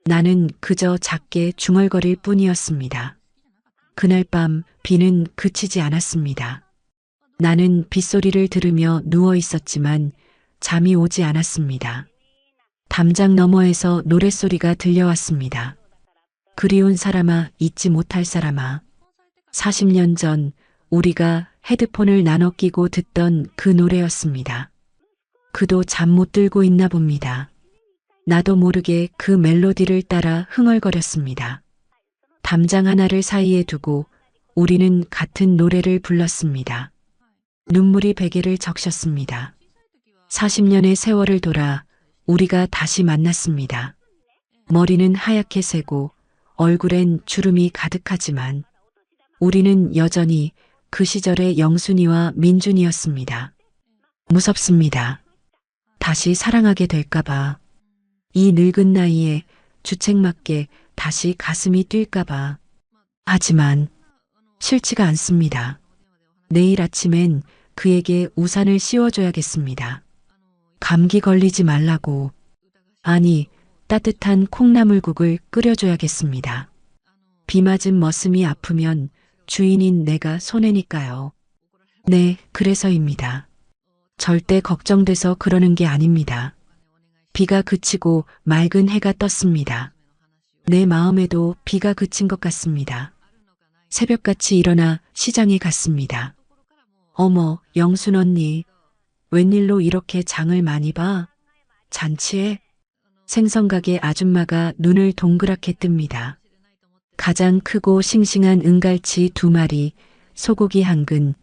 나는 그저 작게 중얼거릴 뿐이었습니다. 그날 밤 비는 그치지 않았습니다. 나는 빗소리를 들으며 누워 있었지만 잠이 오지 않았습니다. 담장 너머에서 노랫소리가 들려왔습니다. 그리운 사람아, 잊지 못할 사람아. 40년 전 우리가 헤드폰을 나눠 끼고 듣던 그 노래였습니다. 그도 잠 못 들고 있나 봅니다. 나도 모르게 그 멜로디를 따라 흥얼거렸습니다. 담장 하나를 사이에 두고 우리는 같은 노래를 불렀습니다. 눈물이 베개를 적셨습니다. 40년의 세월을 돌아 우리가 다시 만났습니다. 머리는 하얗게 새고 얼굴엔 주름이 가득하지만 우리는 여전히 그 시절의 영순이와 민준이었습니다. 무섭습니다. 다시 사랑하게 될까봐. 이 늙은 나이에 주책맞게 다시 가슴이 뛸까봐. 하지만 싫지가 않습니다. 내일 아침엔 그에게 우산을 씌워줘야겠습니다. 감기 걸리지 말라고. 아니, 따뜻한 콩나물국을 끓여줘야겠습니다. 비 맞은 머슴이 아프면 주인인 내가 손해니까요. 네, 그래서입니다. 절대 걱정돼서 그러는 게 아닙니다. 비가 그치고 맑은 해가 떴습니다. 내 마음에도 비가 그친 것 같습니다. 새벽같이 일어나 시장에 갔습니다. 어머, 영순 언니, 웬일로 이렇게 장을 많이 봐? 잔치에? 생선가게 아줌마가 눈을 동그랗게 뜹니다. 가장 크고 싱싱한 은갈치 2마리, 소고기 1근,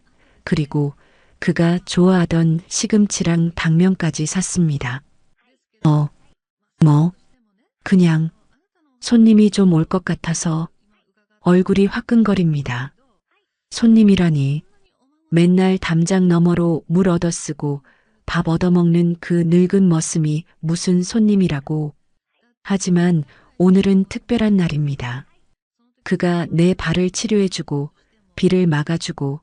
그리고 그가 좋아하던 시금치랑 당면까지 샀습니다. 그냥 손님이 좀 올 것 같아서. 얼굴이 화끈거립니다. 손님이라니. 맨날 담장 너머로 물 얻어쓰고 밥 얻어먹는 그 늙은 머슴이 무슨 손님이라고. 하지만 오늘은 특별한 날입니다. 그가 내 발을 치료해주고 비를 막아주고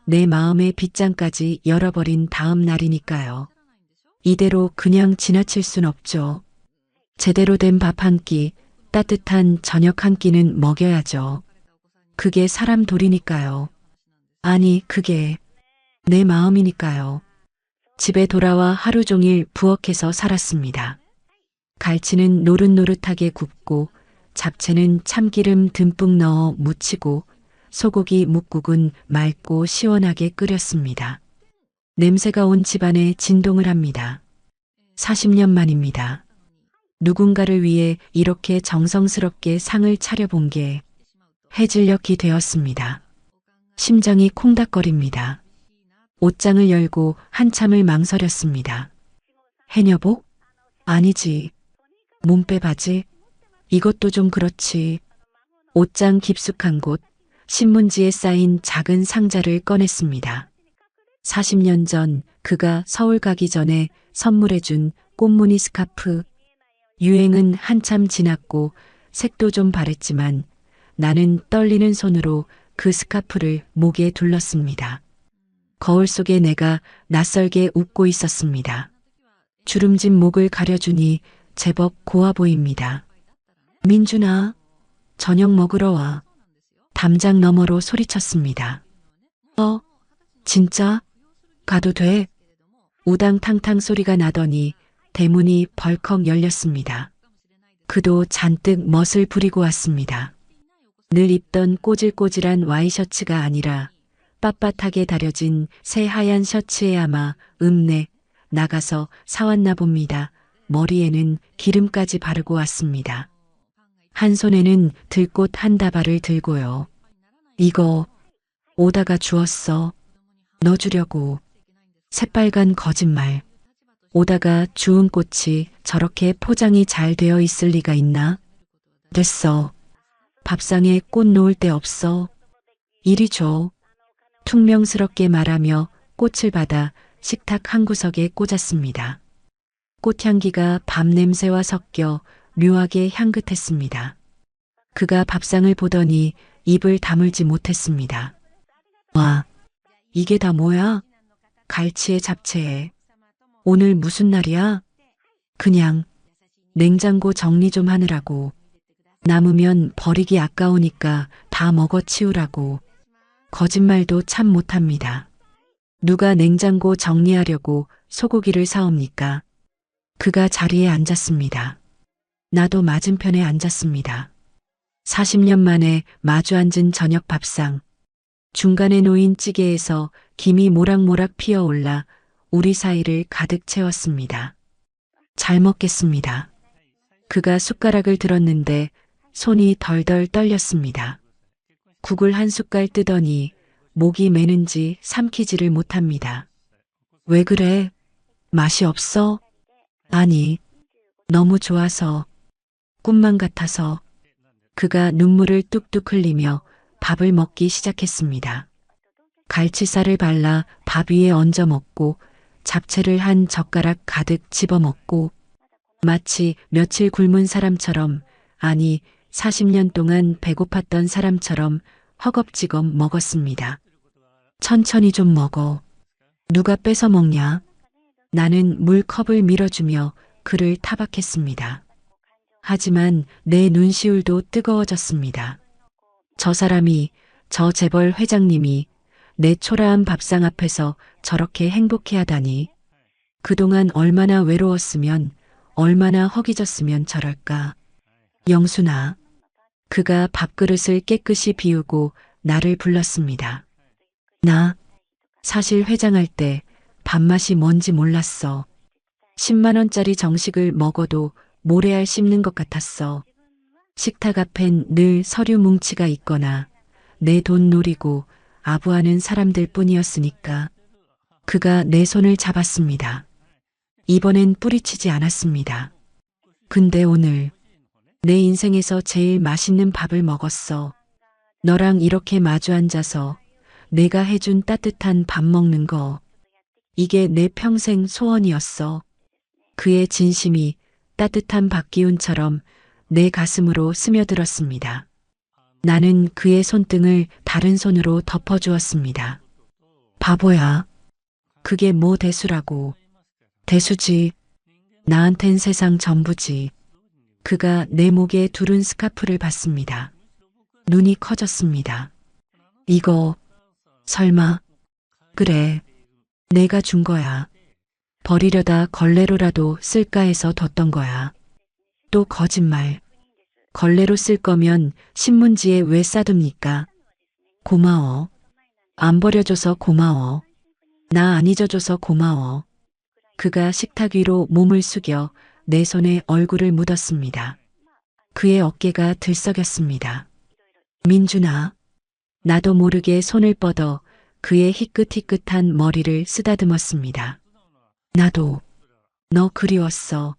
내 마음의 빗장까지 열어버린 다음 날이니까요. 이대로 그냥 지나칠 순 없죠. 제대로 된 밥 한 끼, 따뜻한 저녁 한 끼는 먹여야죠. 그게 사람 도리니까요. 아니, 그게 내 마음이니까요. 집에 돌아와 하루 종일 부엌에서 살았습니다. 갈치는 노릇노릇하게 굽고 잡채는 참기름 듬뿍 넣어 무치고 소고기 묵국은 맑고 시원하게 끓였습니다. 냄새가 온 집안에 진동을 합니다. 40년 만입니다. 누군가를 위해 이렇게 정성스럽게 상을 차려본 게 해질녘이 되었습니다. 심장이 콩닥거립니다. 옷장을 열고 한참을 망설였습니다. 해녀복? 아니지. 몸빼 바지? 이것도 좀 그렇지. 옷장 깊숙한 곳, 신문지에 쌓인 작은 상자를 꺼냈습니다. 40년 전 그가 서울 가기 전에 선물해준 꽃무늬 스카프. 유행은 한참 지났고 색도 좀 바랬지만 나는 떨리는 손으로 그 스카프를 목에 둘렀습니다. 거울 속에 내가 낯설게 웃고 있었습니다. 주름진 목을 가려주니 제법 고와 보입니다. 민준아, 저녁 먹으러 와. 담장 너머로 소리쳤습니다. 진짜? 가도 돼? 우당탕탕 소리가 나더니 대문이 벌컥 열렸습니다. 그도 잔뜩 멋을 부리고 왔습니다. 늘 입던 꼬질꼬질한 와이셔츠가 아니라 빳빳하게 다려진 새하얀 셔츠에 아마 나가서 사왔나 봅니다. 머리에는 기름까지 바르고 왔습니다. 한 손에는 들꽃 한 다발을 들고요. 이거 오다가 주웠어. 너 주려고. 새빨간 거짓말. 오다가 주운 꽃이 저렇게 포장이 잘 되어 있을 리가 있나? 됐어. 밥상에 꽃 놓을 데 없어. 이리 줘. 퉁명스럽게 말하며 꽃을 받아 식탁 한 구석에 꽂았습니다. 꽃향기가 밥 냄새와 섞여 묘하게 향긋했습니다. 그가 밥상을 보더니 입을 다물지 못했습니다. 와, 이게 다 뭐야? 갈치에 잡채에. 오늘 무슨 날이야? 그냥 냉장고 정리 좀 하느라고. 남으면 버리기 아까우니까 다 먹어 치우라고. 거짓말도 참 못합니다. 누가 냉장고 정리하려고 소고기를 사옵니까? 그가 자리에 앉았습니다. 나도 맞은편에 앉았습니다. 40년 만에 마주 앉은 저녁 밥상. 중간에 놓인 찌개에서 김이 모락모락 피어올라 우리 사이를 가득 채웠습니다. 잘 먹겠습니다. 그가 숟가락을 들었는데 손이 덜덜 떨렸습니다. 국을 한 숟갈 뜨더니 목이 메는지 삼키지를 못합니다. 왜 그래? 맛이 없어? 아니, 너무 좋아서, 꿈만 같아서. 그가 눈물을 뚝뚝 흘리며 밥을 먹기 시작했습니다. 갈치살을 발라 밥 위에 얹어 먹고 잡채를 한 젓가락 가득 집어 먹고 마치 며칠 굶은 사람처럼, 아니 40년 동안 배고팠던 사람처럼 허겁지겁 먹었습니다. 천천히 좀 먹어. 누가 뺏어 먹냐? 나는 물컵을 밀어주며 그를 타박했습니다. 하지만 내 눈시울도 뜨거워졌습니다. 저 사람이, 저 재벌 회장님이 내 초라한 밥상 앞에서 저렇게 행복해하다니. 그동안 얼마나 외로웠으면, 얼마나 허기졌으면 저럴까. 영순아. 그가 밥그릇을 깨끗이 비우고 나를 불렀습니다. 나 사실 회장할 때 밥맛이 뭔지 몰랐어. 10만 원짜리 정식을 먹어도 모래알 씹는 것 같았어. 식탁 앞엔 늘 서류 뭉치가 있거나 내 돈 노리고 아부하는 사람들 뿐이었으니까. 그가 내 손을 잡았습니다. 이번엔 뿌리치지 않았습니다. 근데 오늘 내 인생에서 제일 맛있는 밥을 먹었어. 너랑 이렇게 마주 앉아서 내가 해준 따뜻한 밥 먹는 거. 이게 내 평생 소원이었어. 그의 진심이 따뜻한 박기운처럼 내 가슴으로 스며들었습니다. 나는 그의 손등을 다른 손으로 덮어주었습니다. 바보야. 그게 뭐 대수라고. 대수지. 나한텐 세상 전부지. 그가 내 목에 두른 스카프를 봤습니다. 눈이 커졌습니다. 이거 설마. 그래. 내가 준 거야. 버리려다 걸레로라도 쓸까 해서 뒀던 거야. 또 거짓말. 걸레로 쓸 거면 신문지에 왜 싸둡니까? 고마워. 안 버려줘서 고마워. 나 안 잊어줘서 고마워. 그가 식탁 위로 몸을 숙여 내 손에 얼굴을 묻었습니다. 그의 어깨가 들썩였습니다. 민준아. 나도 모르게 손을 뻗어 그의 희끗희끗한 머리를 쓰다듬었습니다. 나도 너 그리웠어.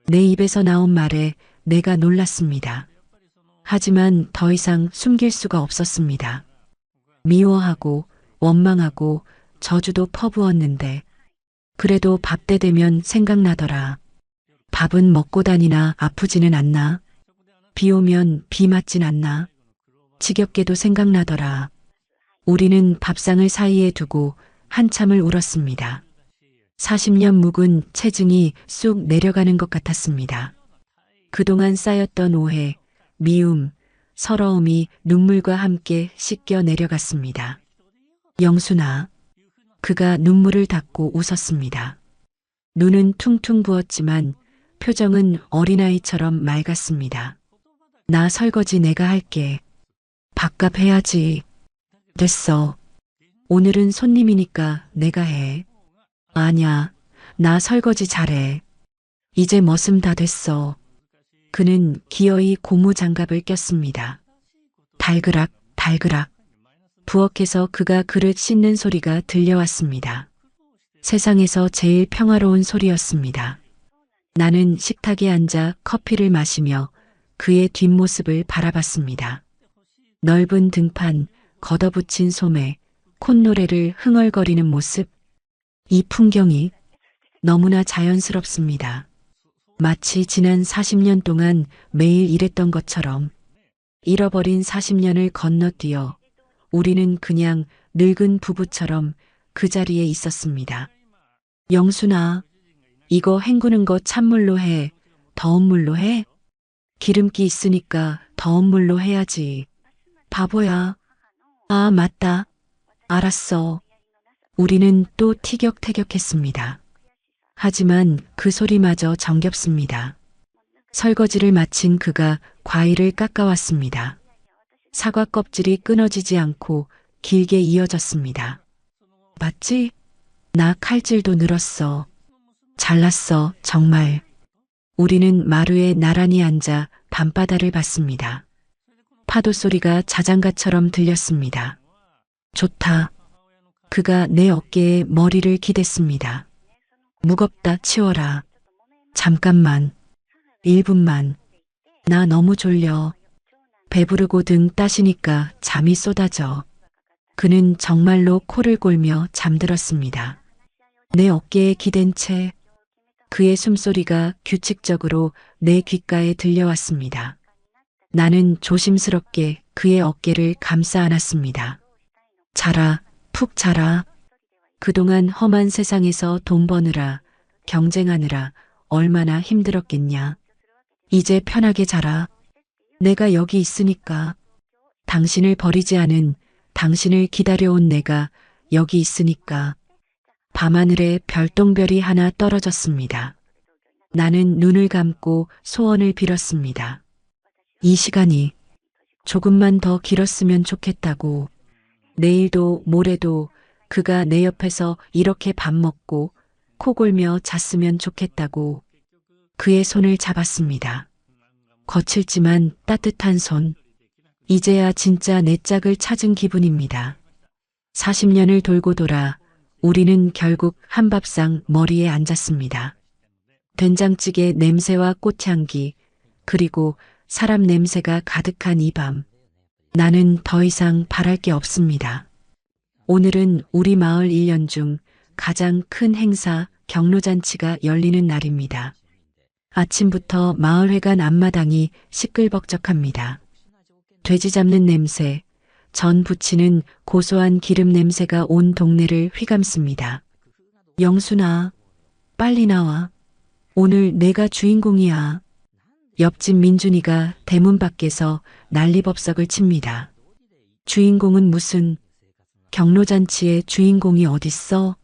내 입에서 나온 말에 내가 놀랐습니다. 하지만 더 이상 숨길 수가 없었습니다. 미워하고 원망하고 저주도 퍼부었는데 그래도 밥 때 되면 생각나더라. 밥은 먹고 다니나 아프지는 않나? 비 오면 비 맞진 않나? 지겹게도 생각나더라. 우리는 밥상을 사이에 두고 한참을 울었습니다. 40년 묵은 체증이 쑥 내려가는 것 같았습니다. 그동안 쌓였던 오해, 미움, 서러움이 눈물과 함께 씻겨 내려갔습니다. 영순아. 그가 눈물을 닦고 웃었습니다. 눈은 퉁퉁 부었지만 표정은 어린아이처럼 맑았습니다. 나 설거지 내가 할게. 밥값 해야지. 됐어. 오늘은 손님이니까 내가 해. 아냐, 나 설거지 잘해. 이제 머슴 다 됐어. 그는 기어이 고무 장갑을 꼈습니다. 달그락, 달그락. 부엌에서 그가 그릇 씻는 소리가 들려왔습니다. 세상에서 제일 평화로운 소리였습니다. 나는 식탁에 앉아 커피를 마시며 그의 뒷모습을 바라봤습니다. 넓은 등판, 걷어붙인 소매, 콧노래를 흥얼거리는 모습. 이 풍경이 너무나 자연스럽습니다. 마치 지난 40년 동안 매일 일했던 것처럼. 잃어버린 40년을 건너뛰어 우리는 그냥 늙은 부부처럼 그 자리에 있었습니다. 영순아, 이거 헹구는 거 찬물로 해? 더운 물로 해? 기름기 있으니까 더운 물로 해야지. 바보야. 아, 맞다. 알았어. 우리는 또 티격태격했습니다. 하지만 그 소리마저 정겹습니다. 설거지를 마친 그가 과일을 깎아왔습니다. 사과 껍질이 끊어지지 않고 길게 이어졌습니다. 맞지? 나 칼질도 늘었어. 잘났어, 정말. 우리는 마루에 나란히 앉아 밤바다를 봤습니다. 파도 소리가 자장가처럼 들렸습니다. 좋다. 그가 내 어깨에 머리를 기댔습니다. 무겁다 치워라. 잠깐만. 1분만. 나 너무 졸려. 배부르고 등 따시니까 잠이 쏟아져. 그는 정말로 코를 골며 잠들었습니다. 내 어깨에 기댄 채 그의 숨소리가 규칙적으로 내 귓가에 들려왔습니다. 나는 조심스럽게 그의 어깨를 감싸 안았습니다. 자라, 푹 자라. 그동안 험한 세상에서 돈 버느라, 경쟁하느라 얼마나 힘들었겠냐. 이제 편하게 자라. 내가 여기 있으니까. 당신을 버리지 않은, 당신을 기다려온 내가 여기 있으니까. 밤하늘에 별똥별이 하나 떨어졌습니다. 나는 눈을 감고 소원을 빌었습니다. 이 시간이 조금만 더 길었으면 좋겠다고. 내일도 모레도 그가 내 옆에서 이렇게 밥 먹고 코 골며 잤으면 좋겠다고. 그의 손을 잡았습니다. 거칠지만 따뜻한 손. 이제야 진짜 내 짝을 찾은 기분입니다. 40년을 돌고 돌아 우리는 결국 한밥상 머리에 앉았습니다. 된장찌개 냄새와 꽃향기, 그리고 사람 냄새가 가득한 이 밤. 나는 더 이상 바랄 게 없습니다. 오늘은 우리 마을 1년 중 가장 큰 행사 경로잔치가 열리는 날입니다. 아침부터 마을회관 앞마당이 시끌벅적합니다. 돼지 잡는 냄새, 전 부치는 고소한 기름 냄새가 온 동네를 휘감습니다. 영순아, 빨리 나와. 오늘 내가 주인공이야. 옆집 민준이가 대문 밖에서 난리법석을 칩니다. 주인공은 무슨, 경로잔치의 주인공이 어딨어?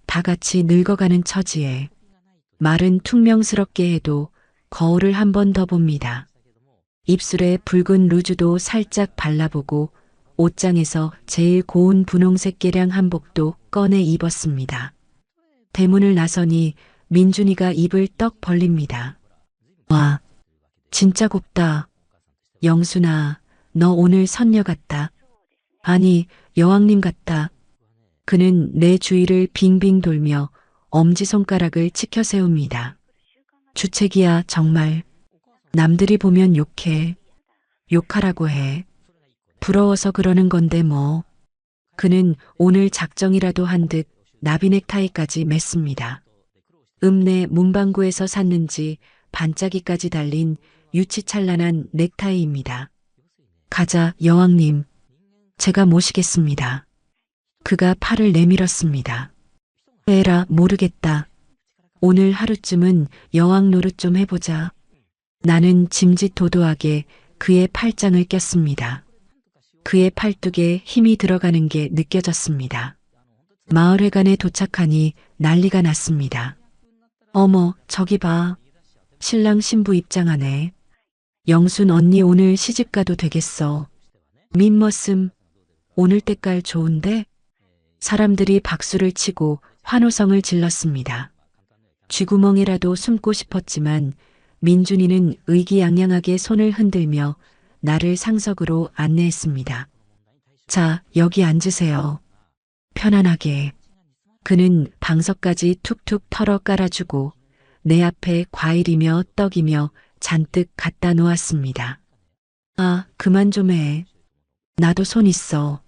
다 같이 늙어가는 처지에. 말은 퉁명스럽게 해도 거울을 한 번 더 봅니다. 입술에 붉은 루즈도 살짝 발라보고 옷장에서 제일 고운 분홍색 개량 한복도 꺼내 입었습니다. 대문을 나서니 민준이가 입을 떡 벌립니다. 와, 진짜 곱다. 영순아, 너 오늘 선녀 같다. 아니, 여왕님 같다. 그는 내 주위를 빙빙 돌며 엄지손가락을 치켜 세웁니다. 주책이야, 정말. 남들이 보면 욕해. 욕하라고 해. 부러워서 그러는 건데 뭐. 그는 오늘 작정이라도 한 듯 나비 넥타이까지 맸습니다. 읍내 문방구에서 샀는지 반짝이까지 달린 유치찬란한 넥타이입니다. 가자, 여왕님. 제가 모시겠습니다. 그가 팔을 내밀었습니다. 에라, 모르겠다. 오늘 하루쯤은 여왕 노릇 좀 해보자. 나는 짐짓도도하게 그의 팔짱을 꼈습니다. 그의 팔뚝에 힘이 들어가는 게 느껴졌습니다. 마을회관에 도착하니 난리가 났습니다. 어머, 저기 봐. 신랑 신부 입장하네. 영순 언니 오늘 시집가도 되겠어. 민머슴, 오늘 때깔 좋은데? 사람들이 박수를 치고 환호성을 질렀습니다. 쥐구멍이라도 숨고 싶었지만 민준이는 의기양양하게 손을 흔들며 나를 상석으로 안내했습니다. 자, 여기 앉으세요. 편안하게. 그는 방석까지 툭툭 털어 깔아주고 내 앞에 과일이며 떡이며 잔뜩 갖다 놓았습니다. 아, 그만 좀 해. 나도 손 있어.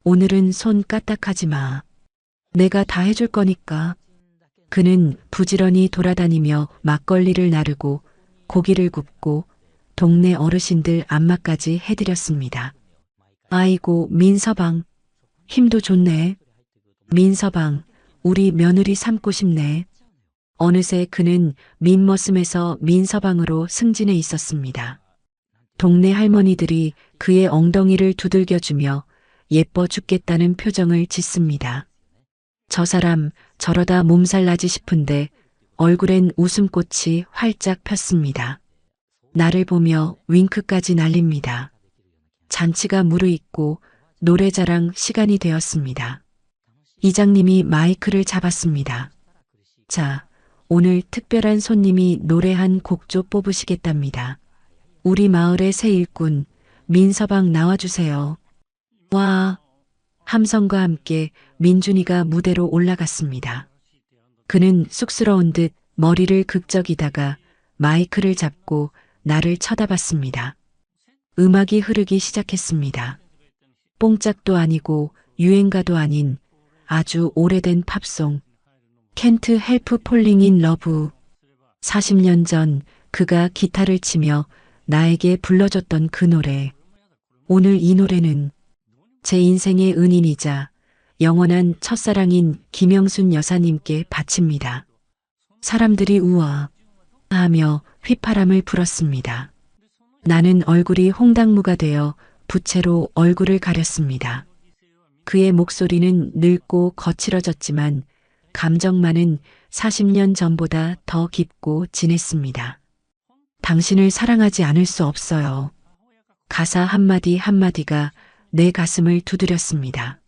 오늘은 손 까딱하지 마. 내가 다 해줄 거니까. 그는 부지런히 돌아다니며 막걸리를 나르고 고기를 굽고 동네 어르신들 안마까지 해드렸습니다. 아이고, 민서방. 힘도 좋네. 민서방, 우리 며느리 삼고 싶네. 어느새 그는 민머슴에서 민서방으로 승진해 있었습니다. 동네 할머니들이 그의 엉덩이를 두들겨주며 예뻐 죽겠다는 표정을 짓습니다. 저 사람 저러다 몸살 나지 싶은데 얼굴엔 웃음꽃이 활짝 폈습니다. 나를 보며 윙크까지 날립니다. 잔치가 무르익고 노래자랑 시간이 되었습니다. 이장님이 마이크를 잡았습니다. 자, 오늘 특별한 손님이 노래 한 곡조 뽑으시겠답니다. 우리 마을의 새 일꾼 민서방 나와주세요. 와, 함성과 함께 민준이가 무대로 올라갔습니다. 그는 쑥스러운 듯 머리를 극적이다가 마이크를 잡고 나를 쳐다봤습니다. 음악이 흐르기 시작했습니다. 뽕짝도 아니고 유행가도 아닌 아주 오래된 팝송. Can't Help Falling in Love. 40년 전 그가 기타를 치며 나에게 불러줬던 그 노래. 오늘 이 노래는 제 인생의 은인이자 영원한 첫사랑인 김영순 여사님께 바칩니다. 사람들이 우와 하며 휘파람을 불었습니다. 나는 얼굴이 홍당무가 되어 부채로 얼굴을 가렸습니다. 그의 목소리는 늙고 거칠어졌지만 감정만은 40년 전보다 더 깊고 진했습니다. 당신을 사랑하지 않을 수 없어요. 가사 한마디 한마디가 내 가슴을 두드렸습니다.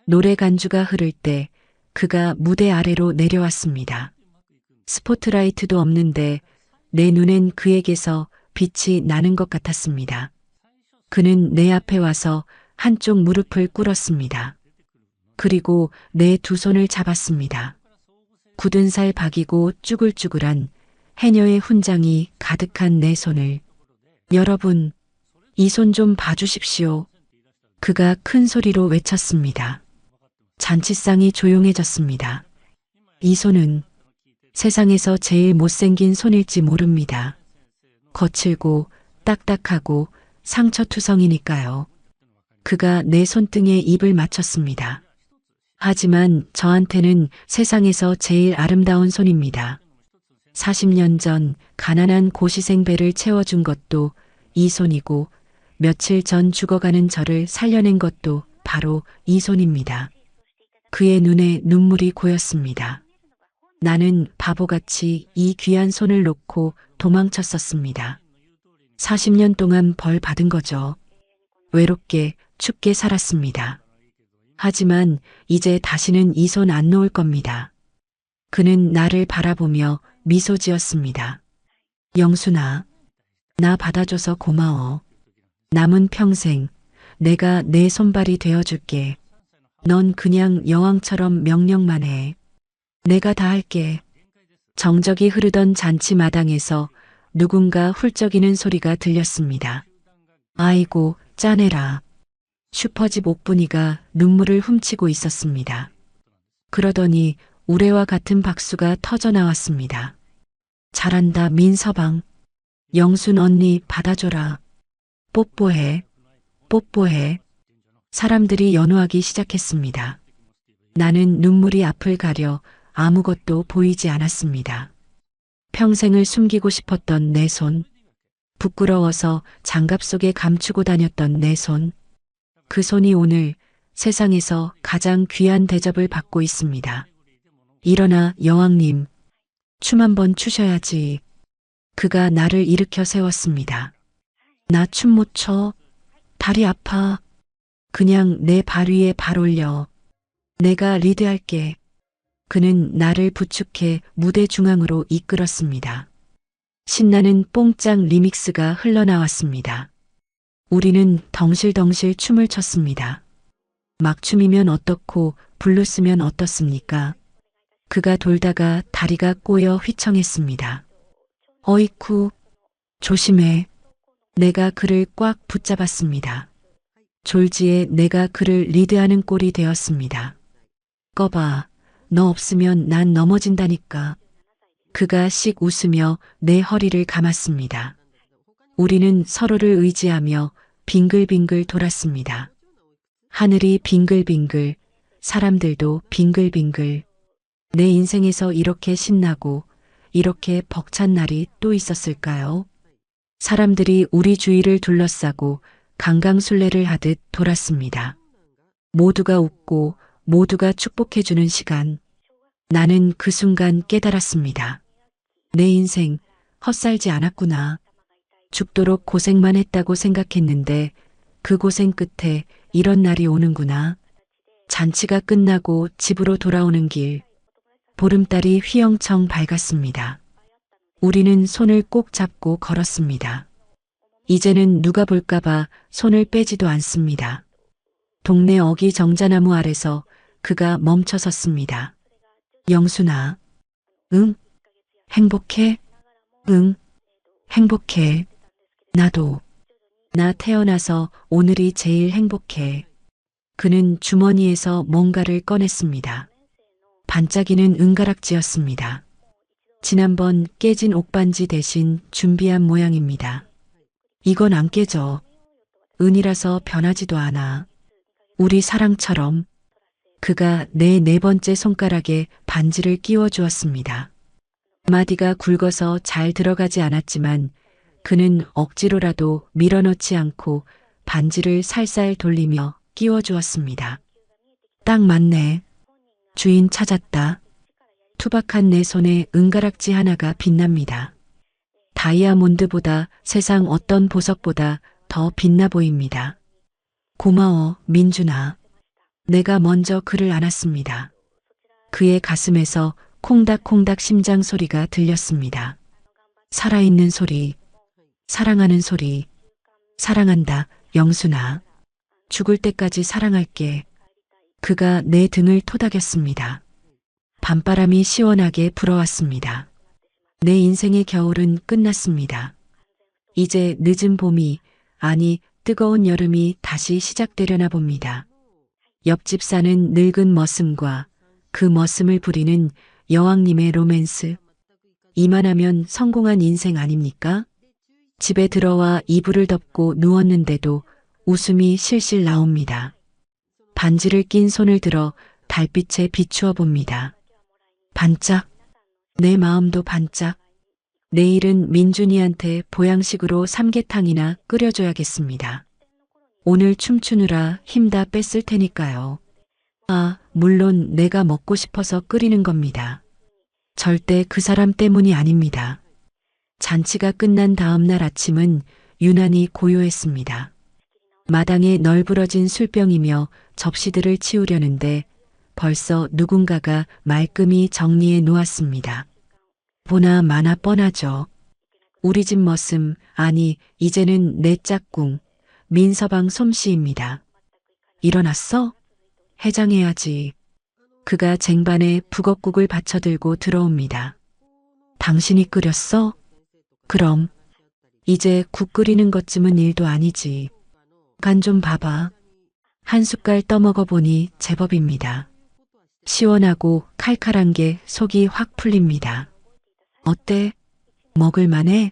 노래 간주가 흐를 때 그가 무대 아래로 내려왔습니다. 스포트라이트도 없는데 내 눈엔 그에게서 빛이 나는 것 같았습니다. 그는 내 앞에 와서 한쪽 무릎을 꿇었습니다. 그리고 내 두 손을 잡았습니다. 굳은 살 박이고 쭈글쭈글한 해녀의 훈장이 가득한 내 손을. 여러분, 이 손 좀 봐주십시오. 그가 큰 소리로 외쳤습니다. 잔치상이 조용해졌습니다. 이 손은 세상에서 제일 못생긴 손일지 모릅니다. 거칠고 딱딱하고 상처투성이니까요. 그가 내 손등에 입을 맞췄습니다. 하지만 저한테는 세상에서 제일 아름다운 손입니다. 40년 전 가난한 고시생 배를 채워준 것도 이 손이고 며칠 전 죽어가는 저를 살려낸 것도 바로 이 손입니다. 그의 눈에 눈물이 고였습니다. 나는 바보같이 이 귀한 손을 놓고 도망쳤었습니다. 40년 동안 벌 받은 거죠. 외롭게 춥게 살았습니다. 하지만 이제 다시는 이 손 안 놓을 겁니다. 그는 나를 바라보며 미소 지었습니다. 영순아, 나 받아줘서 고마워. 남은 평생 내가 내 손발이 되어줄게. 넌 그냥 여왕처럼 명령만 해. 내가 다 할게. 정적이 흐르던 잔치 마당에서 누군가 훌쩍이는 소리가 들렸습니다. 아이고, 짜내라. 슈퍼집 옥분이가 눈물을 훔치고 있었습니다. 그러더니 우레와 같은 박수가 터져 나왔습니다. 잘한다, 민서방. 영순 언니 받아줘라. 뽀뽀해. 뽀뽀해. 사람들이 연호하기 시작했습니다. 나는 눈물이 앞을 가려 아무것도 보이지 않았습니다. 평생을 숨기고 싶었던 내 손, 부끄러워서 장갑 속에 감추고 다녔던 내 손, 그 손이 오늘 세상에서 가장 귀한 대접을 받고 있습니다. 일어나 여왕님, 춤 한번 추셔야지. 그가 나를 일으켜 세웠습니다. 나 춤 못 춰. 다리 아파. 그냥 내 발 위에 발 올려. 내가 리드할게. 그는 나를 부축해 무대 중앙으로 이끌었습니다. 신나는 뽕짝 리믹스가 흘러나왔습니다. 우리는 덩실덩실 춤을 췄습니다. 막춤이면 어떻고 블루스면 어떻습니까? 그가 돌다가 다리가 꼬여 휘청했습니다. 어이쿠, 조심해. 내가 그를 꽉 붙잡았습니다. 졸지에 내가 그를 리드하는 꼴이 되었습니다. 꺼봐, 너 없으면 난 넘어진다니까. 그가 씩 웃으며 내 허리를 감았습니다. 우리는 서로를 의지하며 빙글빙글 돌았습니다. 하늘이 빙글빙글, 사람들도 빙글빙글. 내 인생에서 이렇게 신나고 이렇게 벅찬 날이 또 있었을까요? 사람들이 우리 주위를 둘러싸고 강강술래를 하듯 돌았습니다. 모두가 웃고 모두가 축복해주는 시간. 나는 그 순간 깨달았습니다. 내 인생 헛살지 않았구나. 죽도록 고생만 했다고 생각했는데 그 고생 끝에 이런 날이 오는구나. 잔치가 끝나고 집으로 돌아오는 길. 보름달이 휘영청 밝았습니다. 우리는 손을 꼭 잡고 걸었습니다. 이제는 누가 볼까봐 손을 빼지도 않습니다. 동네 어기 정자나무 아래서 그가 멈춰 섰습니다. 영순아, 응? 행복해? 응, 행복해. 나도. 나 태어나서 오늘이 제일 행복해. 그는 주머니에서 뭔가를 꺼냈습니다. 반짝이는 은가락지였습니다. 지난번 깨진 옥반지 대신 준비한 모양입니다. 이건 안 깨져. 은이라서 변하지도 않아. 우리 사랑처럼. 그가 내 네 번째 손가락에 반지를 끼워 주었습니다. 마디가 굵어서 잘 들어가지 않았지만 그는 억지로라도 밀어넣지 않고 반지를 살살 돌리며 끼워 주었습니다. 딱 맞네. 주인 찾았다. 투박한 내 손에 은가락지 하나가 빛납니다. 다이아몬드보다 세상 어떤 보석보다 더 빛나 보입니다. 고마워, 민준아. 내가 먼저 그를 안았습니다. 그의 가슴에서 콩닥콩닥 심장 소리가 들렸습니다. 살아있는 소리, 사랑하는 소리. 사랑한다, 영순아. 죽을 때까지 사랑할게. 그가 내 등을 토닥였습니다. 밤바람이 시원하게 불어왔습니다. 내 인생의 겨울은 끝났습니다. 이제 늦은 봄이, 아니 뜨거운 여름이 다시 시작되려나 봅니다. 옆집 사는 늙은 머슴과 그 머슴을 부리는 여왕님의 로맨스. 이만하면 성공한 인생 아닙니까? 집에 들어와 이불을 덮고 누웠는데도 웃음이 실실 나옵니다. 반지를 낀 손을 들어 달빛에 비추어 봅니다. 반짝. 내 마음도 반짝. 내일은 민준이한테 보양식으로 삼계탕이나 끓여줘야겠습니다. 오늘 춤추느라 힘 다 뺐을 테니까요. 아, 물론 내가 먹고 싶어서 끓이는 겁니다. 절대 그 사람 때문이 아닙니다. 잔치가 끝난 다음 날 아침은 유난히 고요했습니다. 마당에 널브러진 술병이며 접시들을 치우려는데 벌써 누군가가 말끔히 정리해 놓았습니다. 보나 마나 뻔하죠. 우리 집 머슴, 아니 이제는 내 짝꿍, 민서방 솜씨입니다. 일어났어? 해장해야지. 그가 쟁반에 북엇국을 받쳐들고 들어옵니다. 당신이 끓였어? 그럼. 이제 국 끓이는 것쯤은 일도 아니지. 간 좀 봐봐. 한 숟갈 떠먹어 보니 제법입니다. 시원하고 칼칼한 게 속이 확 풀립니다. 어때? 먹을만해?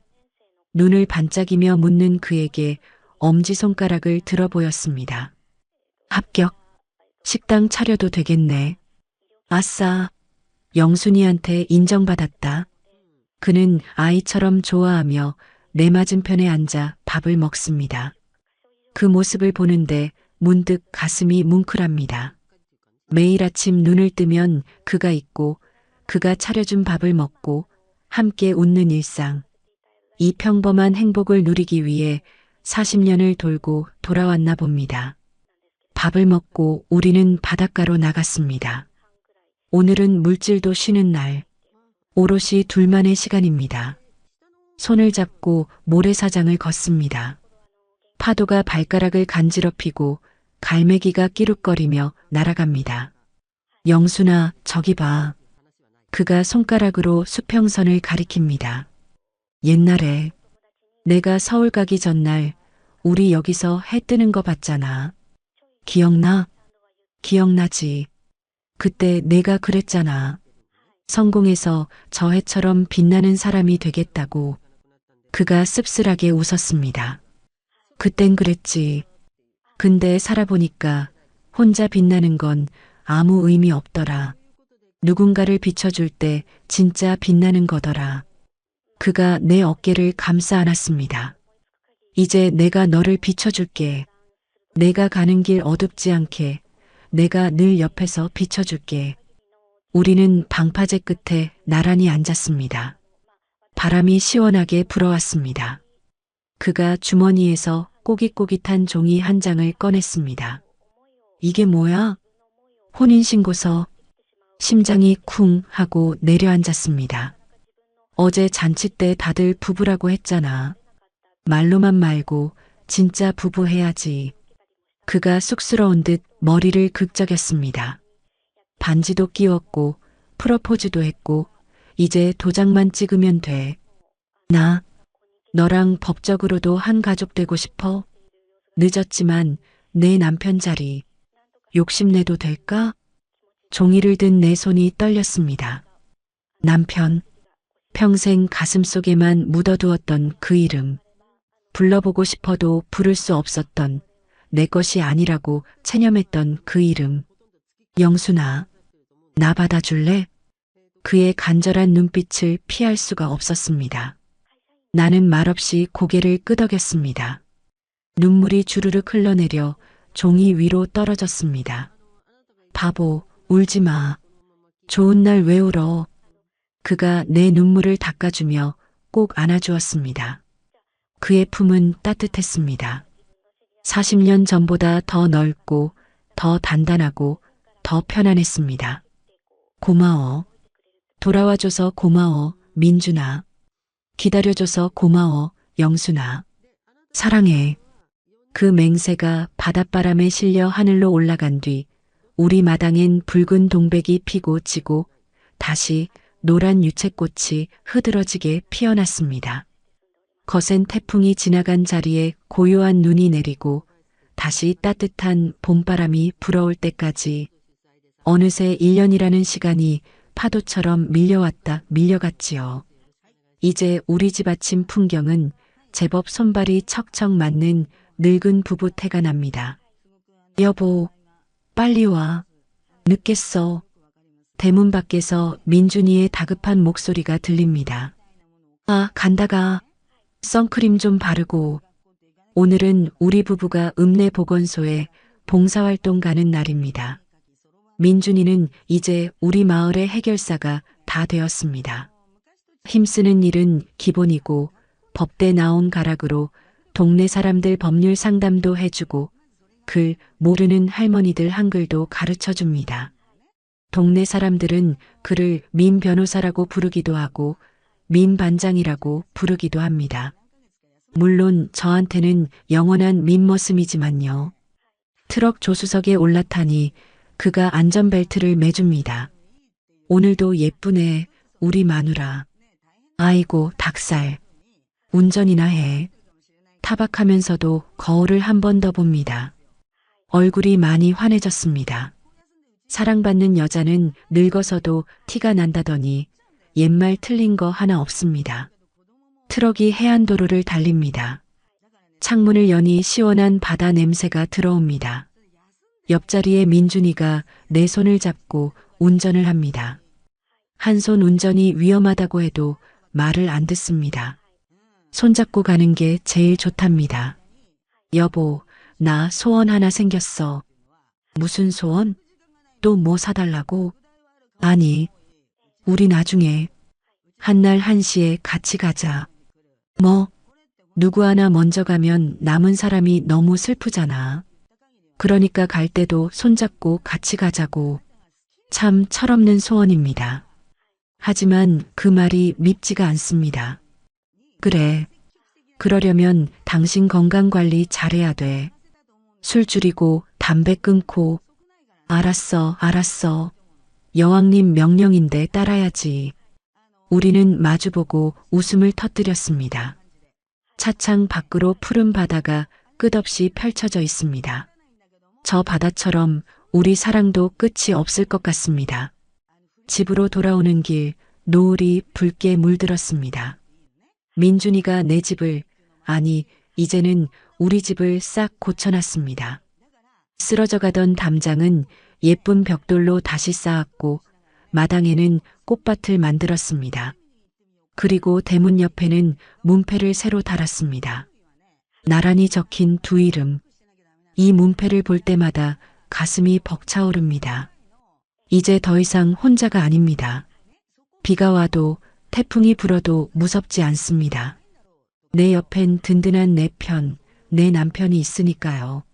눈을 반짝이며 묻는 그에게 엄지손가락을 들어 보였습니다. 합격. 식당 차려도 되겠네. 아싸. 영순이한테 인정받았다. 그는 아이처럼 좋아하며 내 맞은편에 앉아 밥을 먹습니다. 그 모습을 보는데 문득 가슴이 뭉클합니다. 매일 아침 눈을 뜨면 그가 있고 그가 차려준 밥을 먹고 함께 웃는 일상. 이 평범한 행복을 누리기 위해 40년을 돌고 돌아왔나 봅니다. 밥을 먹고 우리는 바닷가로 나갔습니다. 오늘은 물질도 쉬는 날. 오롯이 둘만의 시간입니다. 손을 잡고 모래사장을 걷습니다. 파도가 발가락을 간지럽히고 갈매기가 끼룩거리며 날아갑니다. 영순아, 저기 봐. 그가 손가락으로 수평선을 가리킵니다. 옛날에 내가 서울 가기 전날 우리 여기서 해 뜨는 거 봤잖아. 기억나? 기억나지. 그때 내가 그랬잖아. 성공해서 저 해처럼 빛나는 사람이 되겠다고. 그가 씁쓸하게 웃었습니다. 그땐 그랬지. 근데 살아보니까 혼자 빛나는 건 아무 의미 없더라. 누군가를 비춰줄 때 진짜 빛나는 거더라. 그가 내 어깨를 감싸 안았습니다. 이제 내가 너를 비춰줄게. 내가 가는 길 어둡지 않게 내가 늘 옆에서 비춰줄게. 우리는 방파제 끝에 나란히 앉았습니다. 바람이 시원하게 불어왔습니다. 그가 주머니에서 꼬깃꼬깃한 종이 한 장을 꺼냈습니다. 이게 뭐야? 혼인신고서. 심장이 쿵 하고 내려앉았습니다. 어제 잔치 때 다들 부부라고 했잖아. 말로만 말고 진짜 부부 해야지. 그가 쑥스러운 듯 머리를 긁적였습니다. 반지도 끼웠고 프러포즈도 했고 이제 도장만 찍으면 돼. 나 너랑 법적으로도 한 가족 되고 싶어. 늦었지만 내 남편 자리 욕심내도 될까? 종이를 든 내 손이 떨렸습니다. 남편. 평생 가슴속에만 묻어두었던 그 이름. 불러보고 싶어도 부를 수 없었던 내 것이 아니라고 체념했던 그 이름. 영순아, 나 받아줄래? 그의 간절한 눈빛을 피할 수가 없었습니다. 나는 말없이 고개를 끄덕였습니다. 눈물이 주르륵 흘러내려 종이 위로 떨어졌습니다. 바보, 울지 마. 좋은 날 왜 울어? 그가 내 눈물을 닦아주며 꼭 안아주었습니다. 그의 품은 따뜻했습니다. 40년 전보다 더 넓고 더 단단하고 더 편안했습니다. 고마워. 돌아와줘서 고마워, 민준아. 기다려줘서 고마워, 영순아. 사랑해. 그 맹세가 바닷바람에 실려 하늘로 올라간 뒤 우리 마당엔 붉은 동백이 피고 지고 다시 노란 유채꽃이 흐드러지게 피어났습니다. 거센 태풍이 지나간 자리에 고요한 눈이 내리고 다시 따뜻한 봄바람이 불어올 때까지 어느새 1년이라는 시간이 파도처럼 밀려왔다 밀려갔지요. 이제 우리 집 아침 풍경은 제법 손발이 척척 맞는 늙은 부부 태가 납니다. 여보, 빨리 와. 늦겠어. 대문 밖에서 민준이의 다급한 목소리가 들립니다. 아, 간다가. 선크림 좀 바르고. 오늘은 우리 부부가 읍내 보건소에 봉사활동 가는 날입니다. 민준이는 이제 우리 마을의 해결사가 다 되었습니다. 힘쓰는 일은 기본이고 법대 나온 가락으로 동네 사람들 법률 상담도 해주고 글 모르는 할머니들 한글도 가르쳐줍니다. 동네 사람들은 그를 민 변호사라고 부르기도 하고 민 반장이라고 부르기도 합니다. 물론 저한테는 영원한 민머슴이지만요. 트럭 조수석에 올라타니 그가 안전벨트를 매줍니다. 오늘도 예쁘네, 우리 마누라. 아이고, 닭살. 운전이나 해. 타박하면서도 거울을 한 번 더 봅니다. 얼굴이 많이 환해졌습니다. 사랑받는 여자는 늙어서도 티가 난다더니 옛말 틀린 거 하나 없습니다. 트럭이 해안도로를 달립니다. 창문을 여니 시원한 바다 냄새가 들어옵니다. 옆자리에 민준이가 내 손을 잡고 운전을 합니다. 한 손 운전이 위험하다고 해도 말을 안 듣습니다. 손잡고 가는 게 제일 좋답니다. 여보, 나 소원 하나 생겼어. 무슨 소원? 또 뭐 사달라고? 아니, 우리 나중에 한날 한시에 같이 가자. 뭐? 누구 하나 먼저 가면 남은 사람이 너무 슬프잖아. 그러니까 갈 때도 손잡고 같이 가자고. 참 철없는 소원입니다. 하지만 그 말이 밉지가 않습니다. 그래. 그러려면 당신 건강관리 잘해야 돼. 술 줄이고 담배 끊고. 알았어, 알았어. 여왕님 명령인데 따라야지. 우리는 마주보고 웃음을 터뜨렸습니다. 차창 밖으로 푸른 바다가 끝없이 펼쳐져 있습니다. 저 바다처럼 우리 사랑도 끝이 없을 것 같습니다. 집으로 돌아오는 길 노을이 붉게 물들었습니다. 민준이가 내 집을, 아니 이제는 우리 집을 싹 고쳐놨습니다. 쓰러져 가던 담장은 예쁜 벽돌로 다시 쌓았고 마당에는 꽃밭을 만들었습니다. 그리고 대문 옆에는 문패를 새로 달았습니다. 나란히 적힌 두 이름. 이 문패를 볼 때마다 가슴이 벅차오릅니다. 이제 더 이상 혼자가 아닙니다. 비가 와도 태풍이 불어도 무섭지 않습니다. 내 옆엔 든든한 내 편, 내 남편이 있으니까요.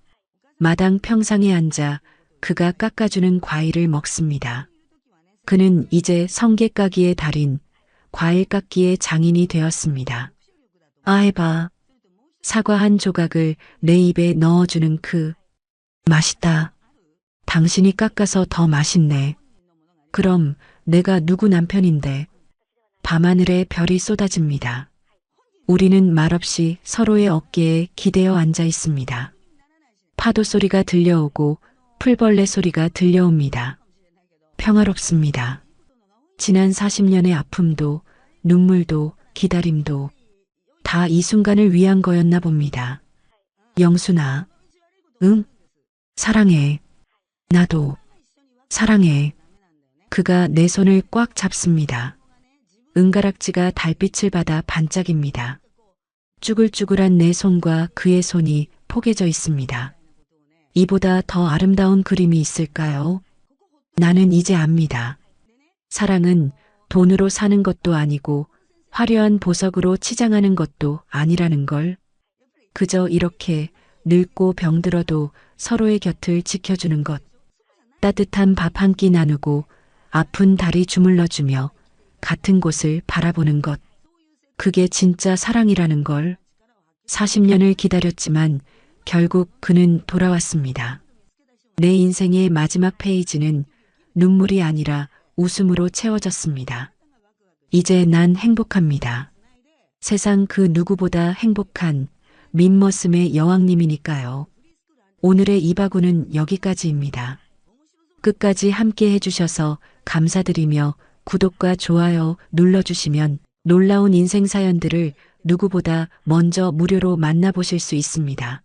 마당 평상에 앉아 그가 깎아주는 과일을 먹습니다. 그는 이제 성게 까기의 달인, 과일 깎기의 장인이 되었습니다. 아, 해봐. 사과 한 조각을 내 입에 넣어주는 그 맛있다. 당신이 깎아서 더 맛있네. 그럼 내가 누구 남편인데. 밤하늘에 별이 쏟아집니다. 우리는 말없이 서로의 어깨에 기대어 앉아 있습니다. 파도 소리가 들려오고 풀벌레 소리가 들려옵니다. 평화롭습니다. 지난 40년의 아픔도 눈물도 기다림도 다 이 순간을 위한 거였나 봅니다. 영순아, 응? 사랑해. 나도 사랑해. 그가 내 손을 꽉 잡습니다. 은가락지가 달빛을 받아 반짝입니다. 쭈글쭈글한 내 손과 그의 손이 포개져 있습니다. 이보다 더 아름다운 그림이 있을까요? 나는 이제 압니다. 사랑은 돈으로 사는 것도 아니고 화려한 보석으로 치장하는 것도 아니라는 걸. 그저 이렇게 늙고 병들어도 서로의 곁을 지켜주는 것. 따뜻한 밥 한 끼 나누고 아픈 다리 주물러주며 같은 곳을 바라보는 것. 그게 진짜 사랑이라는 걸. 40년을 기다렸지만 결국 그는 돌아왔습니다. 내 인생의 마지막 페이지는 눈물이 아니라 웃음으로 채워졌습니다. 이제 난 행복합니다. 세상 그 누구보다 행복한 민머슴의 여왕님이니까요. 오늘의 이바구는 여기까지입니다. 끝까지 함께 해주셔서 감사드리며 구독과 좋아요 눌러주시면 놀라운 인생 사연들을 누구보다 먼저 무료로 만나보실 수 있습니다.